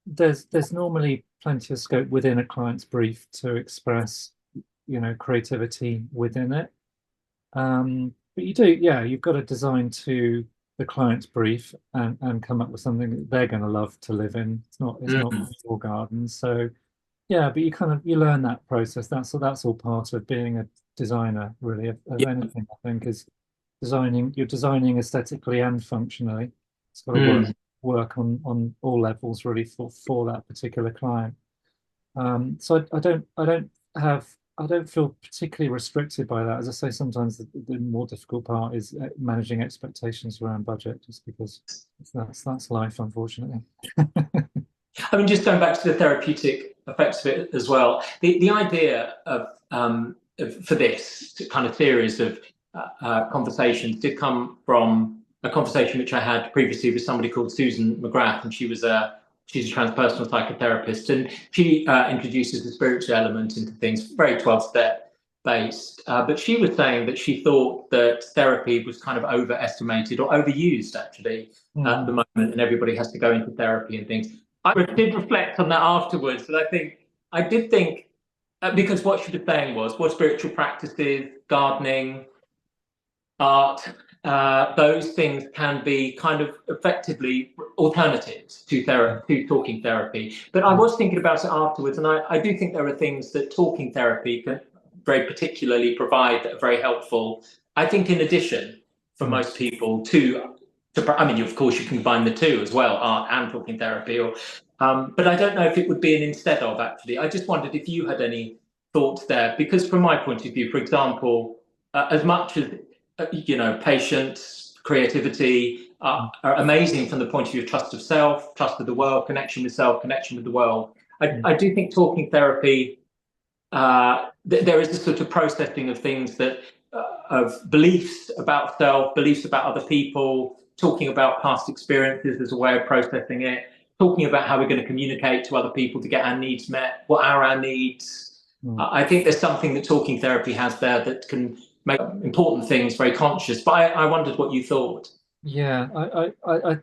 there's normally plenty of scope within a client's brief to express, creativity within it. But you've got to design to the client's brief and come up with something that they're going to love to live in. It's not your garden. So yeah, but you learn that process. That's all part of being a designer, really, of anything, I think, is you're designing aesthetically and functionally. It's got to work on all levels really for that particular client. So I don't feel particularly restricted by that. As I say, sometimes the more difficult part is managing expectations around budget, just because that's life, unfortunately. I mean, just going back to the therapeutic effects of it as well, the idea for this kind of series of conversations did come from a conversation which I had previously with somebody called Susan McGrath, and she's a transpersonal psychotherapist, and she introduces the spiritual element into things, very 12-step based. But she was saying that she thought that therapy was kind of overestimated or overused actually at the moment, and everybody has to go into therapy and things. I did reflect on that afterwards, and I did think because what she was saying was, well, spiritual practices, gardening, art, those things can be kind of effectively alternatives to therapy, to talking therapy. But I was thinking about it afterwards, and I do think there are things that talking therapy can very particularly provide that are very helpful. I think in addition, for most people, I mean, of course, you can combine the two as well, art and talking therapy. But I don't know if it would be an instead of, actually. I just wondered if you had any thoughts there, because from my point of view, for example, as much as patience, creativity are amazing from the point of view of trust of self, trust of the world, connection with self, connection with the world. I do think talking therapy, there is a sort of processing of things of beliefs about self, beliefs about other people, talking about past experiences as a way of processing it, talking about how we're going to communicate to other people to get our needs met. What are our needs? I think there's something that talking therapy has there that can make important things very conscious. But I wondered what you thought. Yeah, I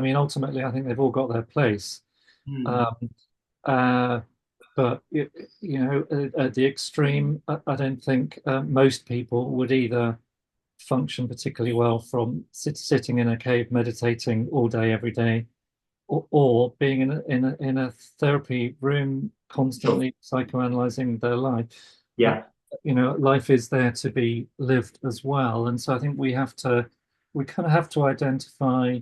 mean, ultimately, I think they've all got their place. But at the extreme, I don't think most people would either function particularly well from sitting in a cave meditating all day every day, or being in a therapy room constantly psychoanalyzing their life. Yeah. Life is there to be lived as well, and so I think we kind of have to identify.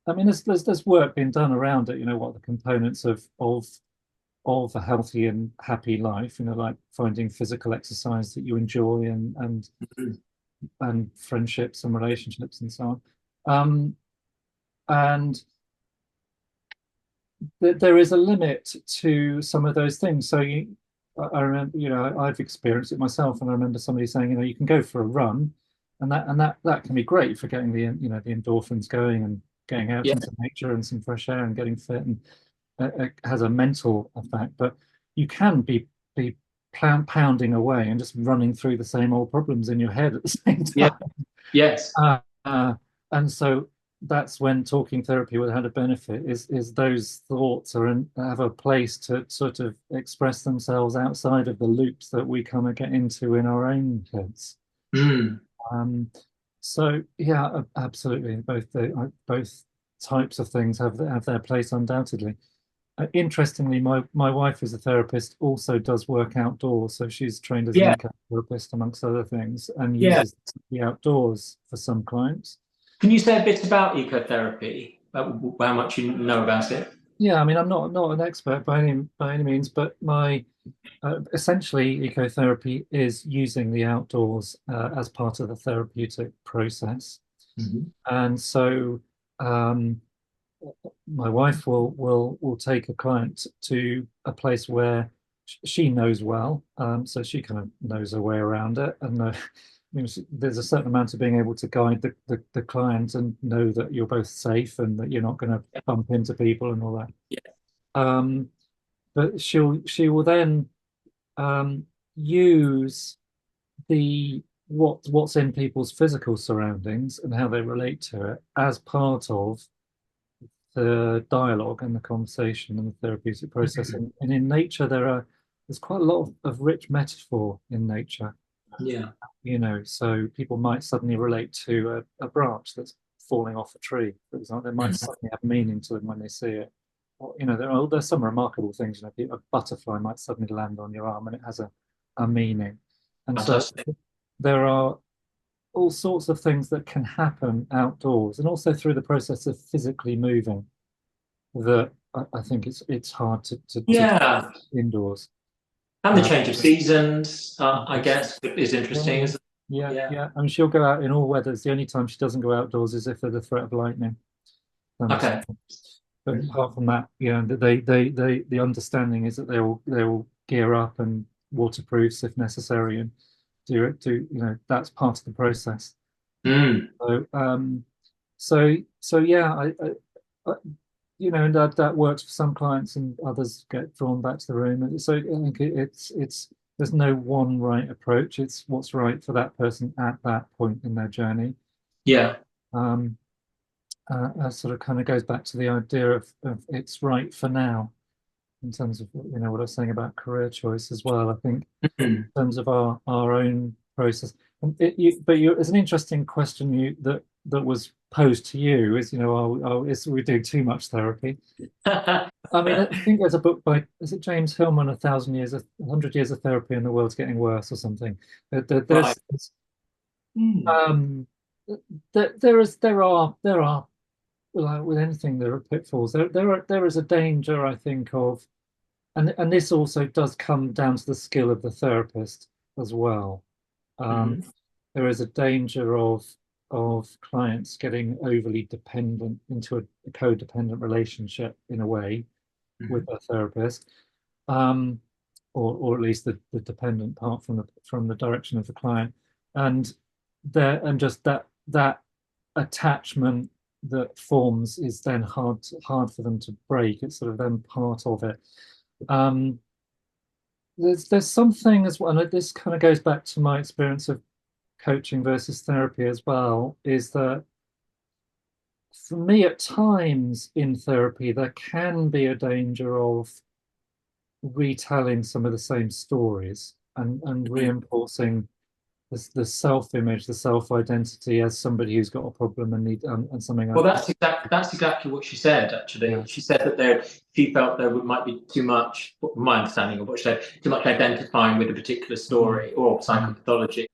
I mean, there's work being done around it. What the components of a healthy and happy life. Like finding physical exercise that you enjoy and friendships and relationships and so on. And there is a limit to some of those things. So I remember, I've experienced it myself, and I remember somebody saying, you can go for a run, and that can be great for getting the endorphins going and getting out into nature and some fresh air and getting fit, and it has a mental effect. But you can be pounding away and just running through the same old problems in your head at the same time. Yeah. Yes. And so that's when talking therapy would have a benefit, is those thoughts have a place to sort of express themselves outside of the loops that we kind of get into in our own heads. So yeah, absolutely, both types of things have their place, undoubtedly. Interestingly, my wife is a therapist, also does work outdoors, so she's trained as an ecotherapist amongst other things, and uses the outdoors for some clients. Can you say a bit about ecotherapy? How much you know about it? Yeah, I mean, I'm not an expert by any means, but my essentially ecotherapy is using the outdoors as part of the therapeutic process. And so my wife will take a client to a place where she knows well, so she kind of knows her way around it, and there's a certain amount of being able to guide the client and know that you're both safe and that you're not going to bump into people and all that. But she will then use what's in people's physical surroundings and how they relate to it as part of the dialogue and the conversation and the therapeutic process. And in nature, there's quite a lot of rich metaphor in nature. Yeah. You know, so people might suddenly relate to a branch that's falling off a tree, for example. They might suddenly have meaning to them when they see it. Or, you know, there's some remarkable things. You know, a butterfly might suddenly land on your arm and it has a meaning. And Fantastic. so there are all sorts of things that can happen outdoors and also through the process of physically moving that I think it's hard to Yeah. indoors. And the change of seasons, I guess, is interesting. Yeah. I mean, she'll go out in all weathers. The only time she doesn't go outdoors is if there's a threat of lightning. Okay. But apart from that, you know, the understanding is that they will gear up and waterproofs if necessary and do you know, that's part of the process. So yeah, I you know, and that works for some clients and others get drawn back to the room. And so I think it's there's no one right approach. It's what's right for that person at that point in their journey. Yeah. Sort of kind of goes back to the idea of it's right for now in terms of, you know, what I was saying about career choice as well. I think in terms of our own process. It's an interesting question that was posed to you is, you know, is we do too much therapy? I mean, I think there's a book by, is it James Hillman, 100 years of therapy and the world's getting worse or something. There are like with anything there are pitfalls. There is a danger, I think, of, and this also does come down to the skill of the therapist as well. There is a danger of clients getting overly dependent into a codependent relationship in a way with their therapist, or at least the dependent part from the direction of the client, and just that attachment that forms is then hard for them to break. It's sort of then part of it. There's something as well, and this kind of goes back to my experience of coaching versus therapy as well, is that for me at times in therapy there can be a danger of retelling some of the same stories and reinforcing the self-image, the self-identity as somebody who's got a problem and need and something. Well, that's exactly what she said. Actually, yeah. She said that she felt there might be too much. My understanding of what she said, too much identifying with a particular story or psychopathology.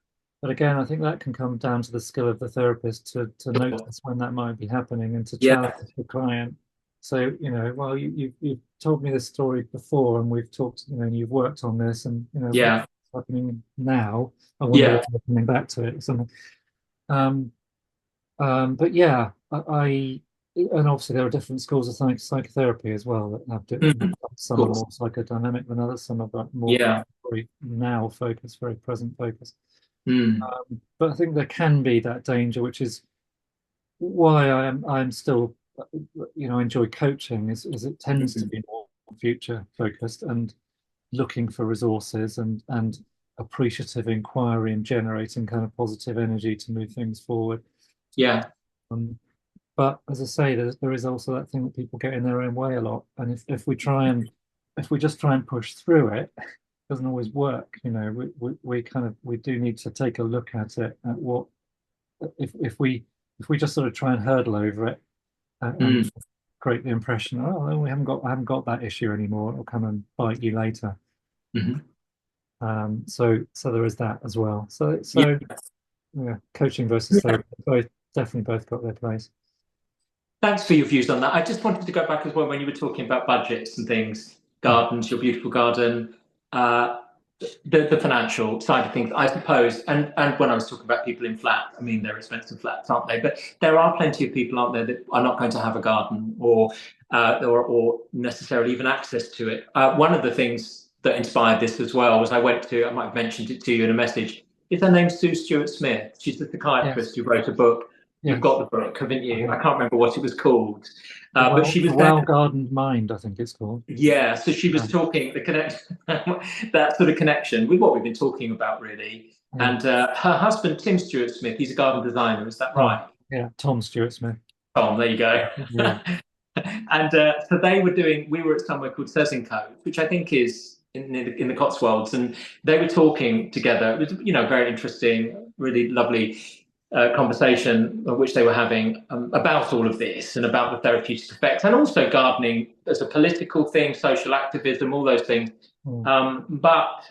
But again, I think that can come down to the skill of the therapist to notice when that might be happening and to challenge the client. So, you know, well, you've told me this story before, and we've talked, you know, and you've worked on this, and you know, what's happening now. I wonder if we're coming back to it or something. But yeah, and obviously there are different schools of psychotherapy as well that have different. Some are more psychodynamic than others. Some are more very now focused, very present focused. But I think there can be that danger, which is why I'm still, you know, enjoy coaching. Is it tends to be more future focused and looking for resources and appreciative inquiry and generating kind of positive energy to move things forward. Yeah. But as I say, there is also that thing that people get in their own way a lot, and if we just try and push through it, doesn't always work. You know, we do need to take a look at it at what if we just sort of try and hurdle over it and create the impression, oh, I haven't got that issue anymore. It'll come and bite you later. So there is that as well. So yeah, coaching versus therapy, definitely both got their place. Thanks for your views on that. I just wanted to go back as well when you were talking about budgets and things, gardens, your beautiful garden, the financial side of things, I suppose. And when I was talking about people in flats, I mean, they're expensive flats, aren't they? But there are plenty of people, aren't there, that are not going to have a garden or necessarily even access to it. One of the things that inspired this as well was I might have mentioned it to you in a message. Is her name Sue Stewart-Smith? She's the psychiatrist who wrote a book. You've got the book, haven't you? I can't remember what it was called. But she was Well-Gardened Mind, I think it's called. Yeah, so she was talking the connection, that sort of connection with what we've been talking about, really. And her husband, Tim Stewart Smith, he's a garden designer. Is that Tom, right? yeah, Tom Stewart Smith. Tom, there you go. Yeah. And so we were at somewhere called Sezincote, which I think is in the Cotswolds, and they were talking together. It was, very interesting, really lovely conversation which they were having about all of this and about the therapeutic effects, and also gardening as a political thing, social activism, all those things. But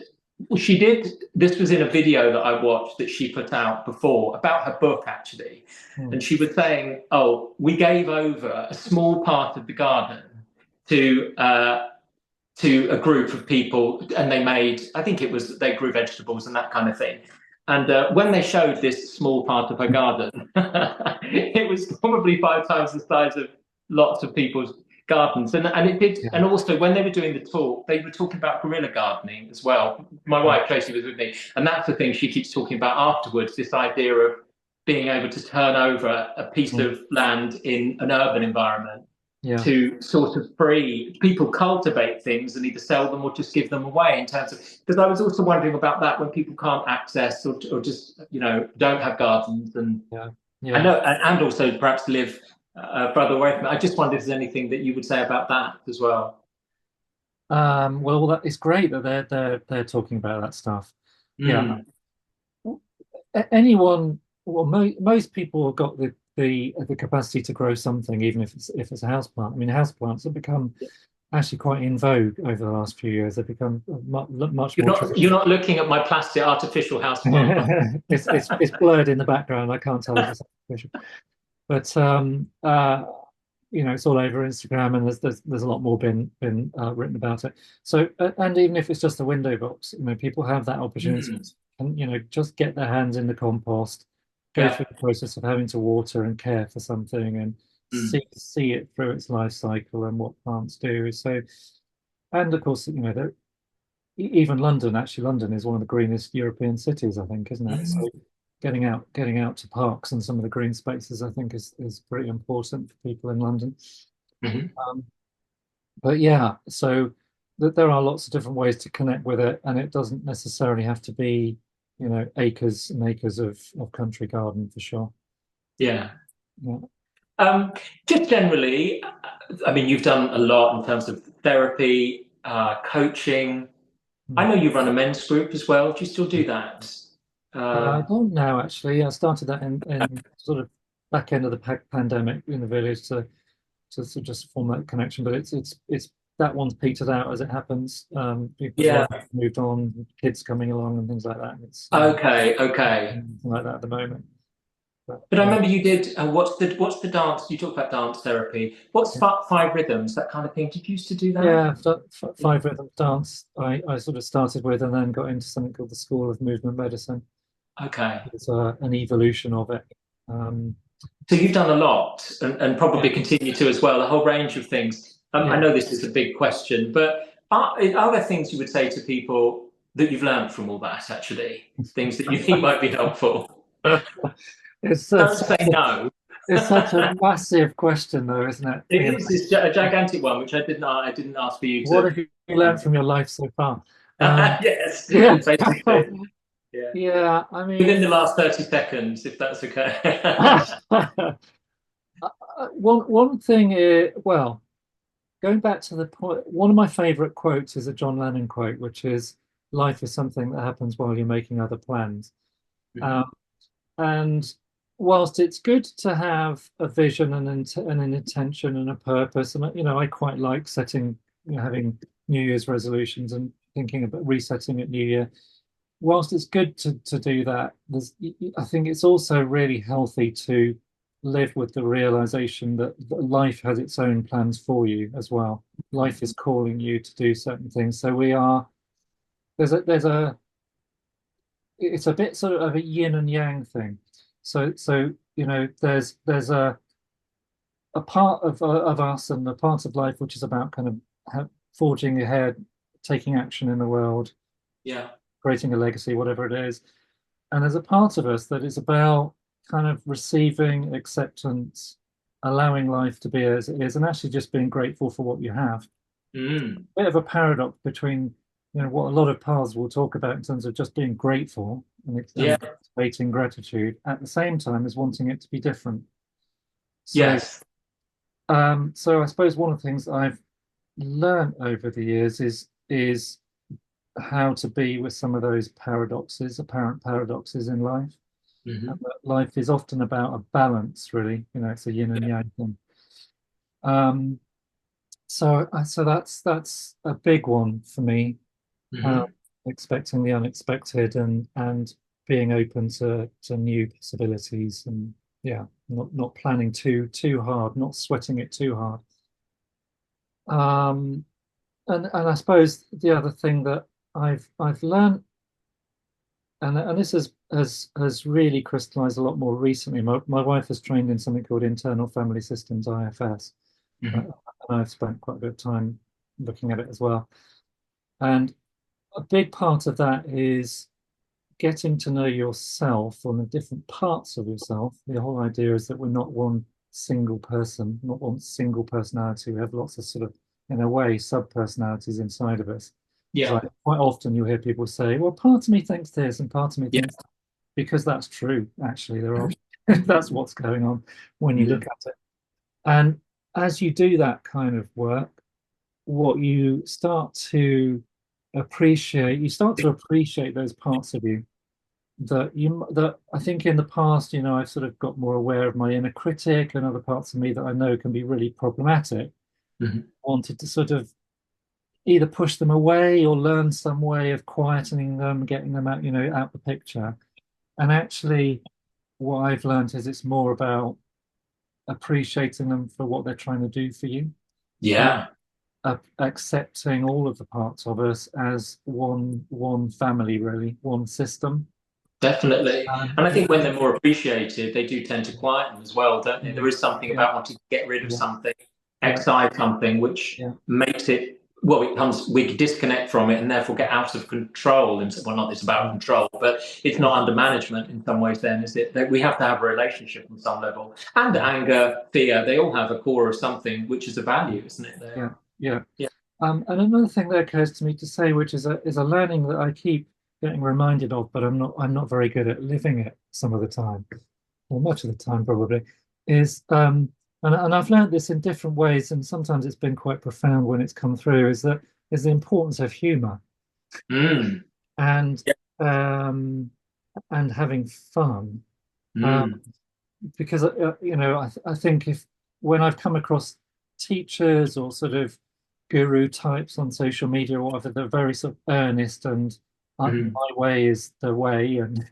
she did, this was in a video that I watched that she put out before about her book, actually. And she was saying, oh, we gave over a small part of the garden to a group of people, and they made, I think it was, they grew vegetables and that kind of thing. And when they showed this small part of her garden, it was probably 5 times the size of lots of people's gardens. And it did, and also when they were doing the talk, they were talking about guerrilla gardening as well. My wife Tracy was with me, and that's the thing she keeps talking about afterwards, this idea of being able to turn over a piece of land in an urban environment to sort of free people cultivate things and either sell them or just give them away, in terms of, because I was also wondering about that when people can't access or just don't have gardens, and I know, and also perhaps live further away from it. I just wondered if there's anything that you would say about that as well. Well, that it's great that they're talking about that stuff. Yeah. Anyone, well, most people have got the capacity to grow something, even if it's a house plant. I mean, house plants have become actually quite in vogue over the last few years. They've become much more. You're not looking at my plastic artificial house plant. It's blurred in the background. I can't tell if it's artificial. But it's all over Instagram, and there's a lot more been written about it. So and even if it's just a window box, people have that opportunity, and just get their hands in the compost, go through the process of having to water and care for something, and see it through its life cycle and what plants do. So, and of course, even London is one of the greenest European cities, I think, isn't it? So getting out to parks and some of the green spaces, I think, is pretty important for people in London. But yeah, so there are lots of different ways to connect with it, and it doesn't necessarily have to be acres and acres of country garden, for sure. Just generally, I mean, you've done a lot in terms of therapy, coaching. I know you run a men's group as well. Do you still do that? I don't know, actually. I started that in sort of back end of the pandemic in the village to just form that connection. But it's that one's petered out as it happens. People have moved on, kids coming along and things like that. It's okay, like that at the moment. But I remember you did. What's the dance? You talk about dance therapy. What's 5 rhythms? That kind of thing. Did you used to do that? Yeah, 5 rhythm dance. I sort of started with, and then got into something called the School of Movement Medicine. Okay. It's an evolution of it. So you've done a lot, and probably continue to as well. A whole range of things. I know this is a big question, but are there things you would say to people that you've learned from all that? Actually, things that you think might be helpful. Don't say no. It's such a massive question, though, isn't it? It is. It's a gigantic one, which I didn't ask for you to. What have you learned from your life so far? Yes. Basically. Yeah. I mean, within the last 30 seconds, if that's okay. One thing is, well, going back to the point, one of my favorite quotes is a John Lennon quote, which is, "Life is something that happens while you're making other plans." And whilst it's good to have a vision and an intention and a purpose, and I quite like setting, having New Year's resolutions and thinking about resetting at New Year. Whilst it's good to do that, I think it's also really healthy to live with the realization that life has its own plans for you as well. Life is calling you to do certain things. So it's a bit sort of a yin and yang thing. So there's a part of us and a part of life which is about kind of forging ahead, taking action in the world, creating a legacy, whatever it is. And there's a part of us that is about kind of receiving acceptance, allowing life to be as it is, and actually just being grateful for what you have. Bit of a paradox between what a lot of paths will talk about in terms of just being grateful Yeah. cultivating gratitude at the same time as wanting it to be different. So, Yes. so I suppose one of the things I've learned over the years is how to be with some of those paradoxes, apparent paradoxes in life. And Hmm. that life is often about a balance, really. You know, it's a yin and yang thing. Um, so that's a big one for me. Uh, Hmm. expecting the unexpected and being open to new possibilities, and yeah, not planning too hard, not sweating it too hard. Um, and I suppose the other thing that I've learned, and this has really crystallized a lot more recently. My wife has trained in something called internal family systems, IFS, Hmm. and I've spent quite a bit of time looking at it as well. And a big part of that is getting to know yourself on the different parts of yourself. The whole idea is that we're not one single person, not one single personality. We have lots of sort of, in a way, sub-personalities inside of us. It's Yeah. like quite often you'll hear people say, well, part of me thinks this and part of me Yeah. thinks that, because that's true, actually. There are that's what's going on when you look Mm. at it. And as you do that kind of work, what you start to appreciate those parts of you that I think in the past, you know, I've sort of got more aware of my inner critic and other parts of me that I know can be really problematic. Hmm. Wanted to sort of either push them away or learn some way of quietening them, getting them out, you know, out the picture. And actually, what I've learned is it's more about appreciating them for what they're trying to do for you, and Yeah. accepting all of the parts of us as one family, really, one system. Definitely. And I Yeah, think when they're more appreciated, they do tend to quieten as well, don't they? yeah, There is something yeah, about wanting to get rid of yeah, something, yeah, excise something, which yeah, makes it, well, it comes, we disconnect from it and therefore get out of control. And well, not it's about yeah, control, but it's yeah, not under management in some ways, then, is it? That we have to have a relationship on some level. And yeah, anger, fear, they all have a core of something which is a value, isn't it? They yeah, are. yeah. Yeah. And another thing that occurs to me to say, which is a learning that I keep getting reminded of, but I'm not very good at living it some of the time, or much of the time probably, is and I've learned this in different ways, and sometimes it's been quite profound when it's come through, is the importance of humor Mm. and Yeah. um and having fun. Um, Mm. because you know, I think if when I've come across teachers or sort of guru types on social media or whatever, they're very sort of earnest and Mm. my way is the way, and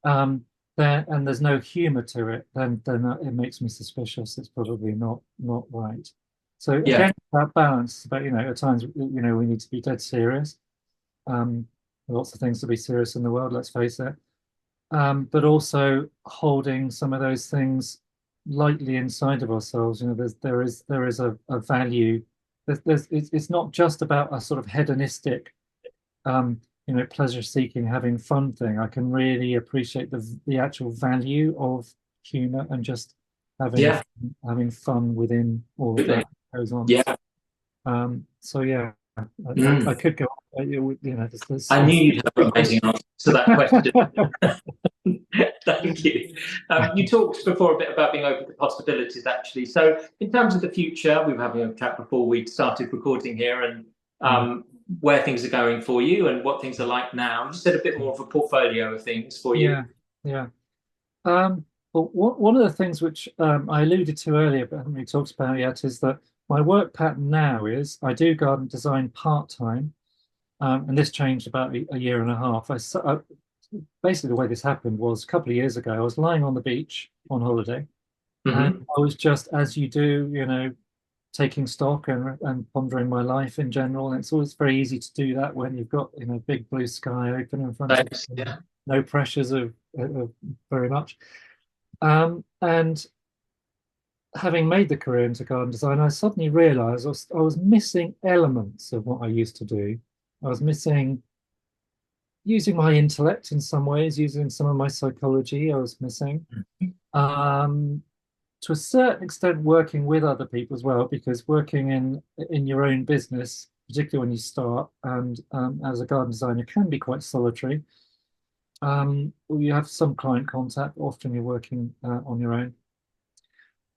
um, there's no humor to it, then it makes me suspicious. It's probably not right. So Yeah. again, that balance. But you know, at times, you know, we need to be dead serious. Lots of things to be serious in the world. Let's face it, but also holding some of those things lightly inside of ourselves. You know, there is a value. It's not just about a sort of hedonistic, you know, pleasure-seeking, having fun thing. I can really appreciate the actual value of humor and just Yeah. having fun within all of that Absolutely. goes on. Yeah. So yeah, I Mm. could go. You know, I knew you'd have an amazing answer to that question. Thank you. You talked before a bit about being open to possibilities, actually. So, in terms of the future, we were having a chat before we started recording here, and Mm. where things are going for you and what things are like now. You said a bit more of a portfolio of things for you. Yeah, yeah. Well, one of the things which I alluded to earlier, but haven't really talked about yet, is that my work pattern now is I do garden design part-time, and this changed about a year and a half. Basically, the way this happened was a couple of years ago, I was lying on the beach on holiday, and Hmm. I was just, as you do, you know, taking stock and pondering my life in general. And it's always very easy to do that when you've got, you know, big blue sky open in front of Thanks. you, Yeah. no pressures of very much. And having made the career into garden design, I suddenly realized I was missing elements of what I used to do. I was missing using my intellect in some ways, using some of my psychology. I was missing, um, to a certain extent, working with other people as well, because working in your own business, particularly when you start, and as a garden designer, can be quite solitary. Well, you have some client contact. Often you're working on your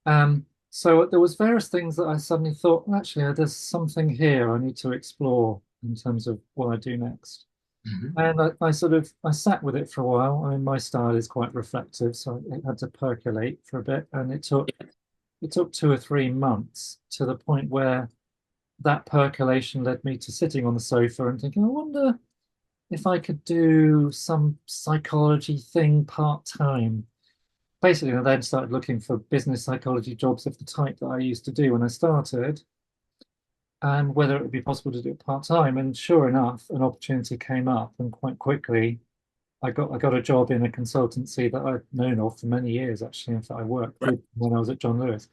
own. So there was various things that I suddenly thought, well, actually, there's something here I need to explore in terms of what I do next. Mhm. And I sat with it for a while. I mean, my style is quite reflective, so it had to percolate for a bit, and it took 2 or 3 months to the point where that percolation led me to sitting on the sofa and thinking, I wonder if I could do some psychology thing part time. Basically, I then started looking for business psychology jobs of the type that I used to do when I started, and whether it would be possible to do it part time. And sure enough, an opportunity came up, and quite quickly, I got a job in a consultancy that I've known of for many years. Actually, in fact, I worked Right. with when I was at John Lewis.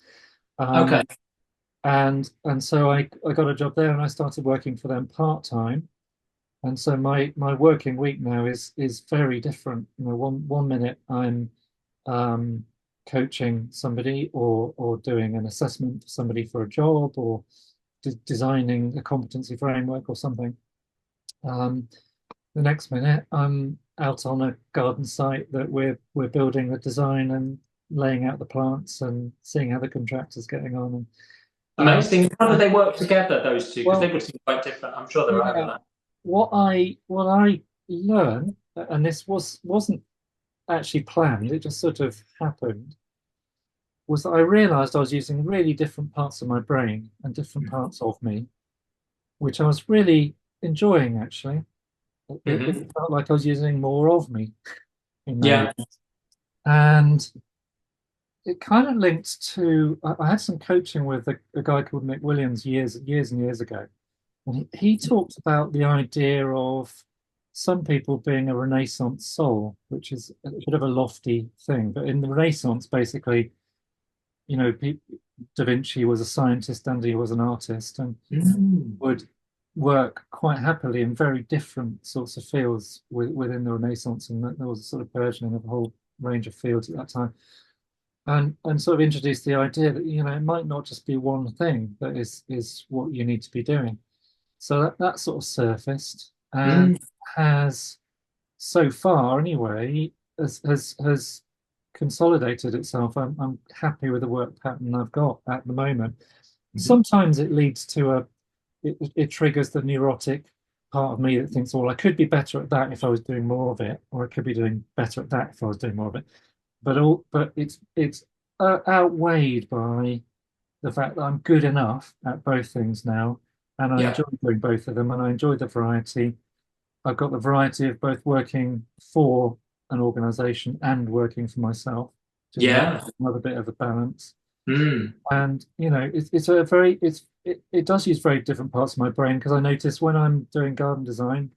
Okay. And so I got a job there, and I started working for them part time. And so my working week now is very different. You know, one minute I'm um, coaching somebody or doing an assessment for somebody for a job or designing a competency framework or something. Um, the next minute I'm out on a garden site that we're building the design and laying out the plants and seeing how the contractor's getting on. Amazing. How do And they work together, those two? Because they well, would seem quite different. I'm sure they're yeah, overlap. what I learned, and this wasn't actually planned, it just sort of happened, was that I realized I was using really different parts of my brain and different parts of me, which I was really enjoying actually. It Hmm. felt like I was using more of me in many Yeah. ways. And it kind of linked to, I had some coaching with a guy called Nick Williams years and years ago. And he talked about the idea of some people being a Renaissance soul, which is a bit of a lofty thing. But in the Renaissance, basically, you know, Da Vinci was a scientist and he was an artist and Mm. would work quite happily in very different sorts of fields within the Renaissance. And there was a sort of burgeoning of a whole range of fields at that time. And sort of introduced the idea that, you know, it might not just be one thing that is what you need to be doing. So that sort of surfaced and Mm. has so far anyway has consolidated itself. I'm happy with the work pattern I've got at the moment. Mhm. Sometimes it leads to it triggers the neurotic part of me that thinks, well, I could be better at that if I was doing more of it, or I could be doing better at that if I was doing more of it. But it's outweighed by the fact that I'm good enough at both things now, and I Yeah. enjoy doing both of them, and I enjoy the variety. I've got the variety of both working for an organization and working for myself, which is Yeah. another bit of a balance. Mm. And you know, it's a very it does use very different parts of my brain because I notice when I'm doing garden design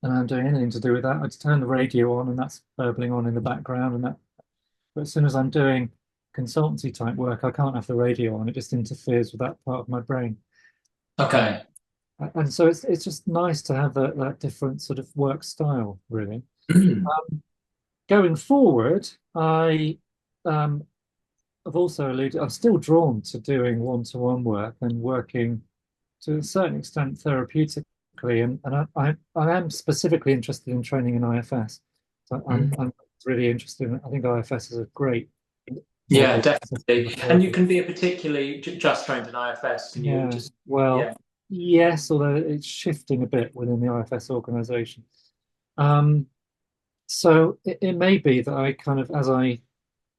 and I'm doing anything to do with that, I just turn the radio on and that's burbling on in the background, and that. But as soon as I'm doing consultancy type work, I can't have the radio on. It just interferes with that part of my brain. Okay. And so it's just nice to have that different sort of work style, really. Mm. Going forward, um, have also alluded, I'm still drawn to doing one-to-one work and working to a certain extent therapeutically. And I am specifically interested in training in IFS. So Mm. I'm really interested in, I think IFS is a great Yeah, model system for definitely. And you therapy. can be a particularly just trained in IFS. Can you Yeah, just? well, Yeah. yes, although it's shifting a bit within the IFS organization. Um, so it may be that I kind of, as I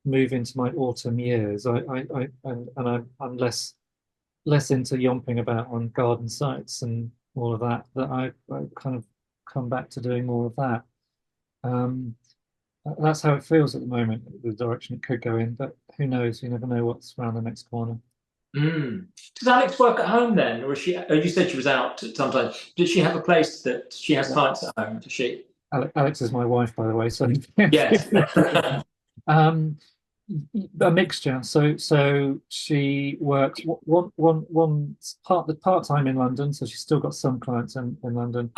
move into my autumn years, and I'm less into yomping about on garden sites and all of that, that I kind of come back to doing more of that. Um, that's how it feels at the moment, the direction it could go in, but who knows? You never know what's around the next corner. Mm. Does Alex work at home then, or is she? Oh, you said she was out sometimes. Does she have a place that she has Yeah. clients at home? Does she? Alex is my wife, by the way, so Yes. um, a mixture. So she works one part time in London, so she's still got some clients in London,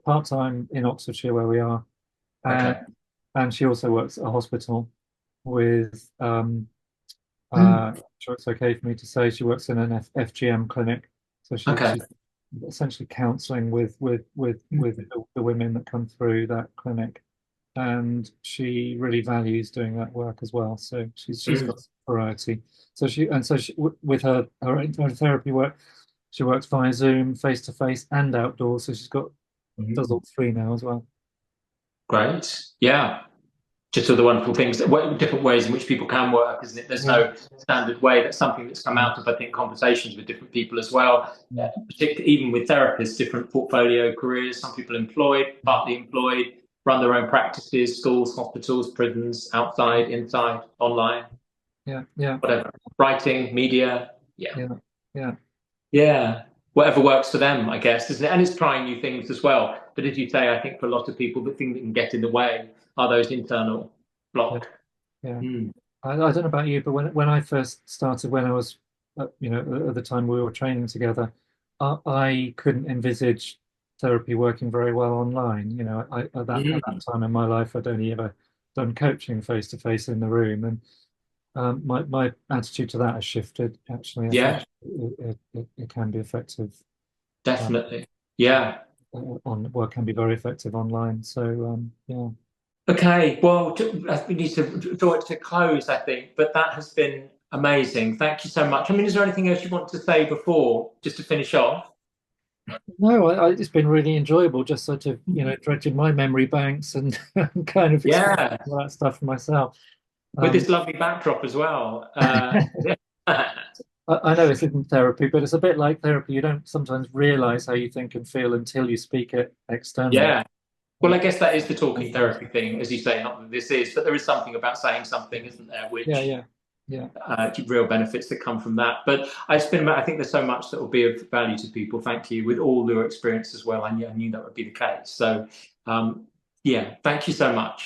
part time in Oxfordshire where we are, and Okay. and she also works at a hospital with Mm. I'm sure it's okay for me to say she works in an FGM clinic, so Okay. she's essentially counselling with Mm. the women that come through that clinic. and she really values doing that work as well. So she's Mm. got variety. So with her therapy work, she works via Zoom, face to face, and outdoors. So she's got does all three now as well. Great. Yeah. Just all the wonderful things, different ways in which people can work, isn't it? There's Yeah. no standard way. That's something that's come out of, I think, conversations with different people as well. Particularly even with therapists, different portfolio careers. Some people employed, partly employed, run their own practices, schools, hospitals, prisons, outside, inside, online, Yeah. Yeah. whatever. Writing, media. Yeah. Yeah. Yeah. Yeah. Whatever works for them, I guess, isn't it? And it's trying new things as well. But as you say, I think for a lot of people, the thing that can get in the way are those internal Yeah. blocks. Yeah. Mm. I don't know about you, but when I first started, when I was, at the time we were training together, I couldn't envisage therapy working very well online. At that time in my life, I'd only ever done coaching face to face in the room, and my attitude to that has shifted. Actually, I think Yeah, it can be effective. Uh, definitely. Yeah. can be very effective online. So yeah. Okay. Well, we need to draw it to close, I think, but that has been amazing. Thank you so much. I mean, is there anything else you want to say before, just to finish off? No, it's been really enjoyable just sort of, dredging my memory banks and kind of experiencing Yeah, all that stuff for myself. with Um, this lovely backdrop as well. I know this isn't therapy, but it's a bit like therapy. You don't sometimes realize how you think and feel until you speak it externally. Yeah. Well, I guess that is the talking therapy thing, as you say, not that this is, but there is something about saying something, isn't there, Yeah, which yeah, yeah. real benefits that come from that. But I think there's so much that will be of value to people. Thank you. With all your experience as well, I knew that would be the case. So, yeah, thank you so much.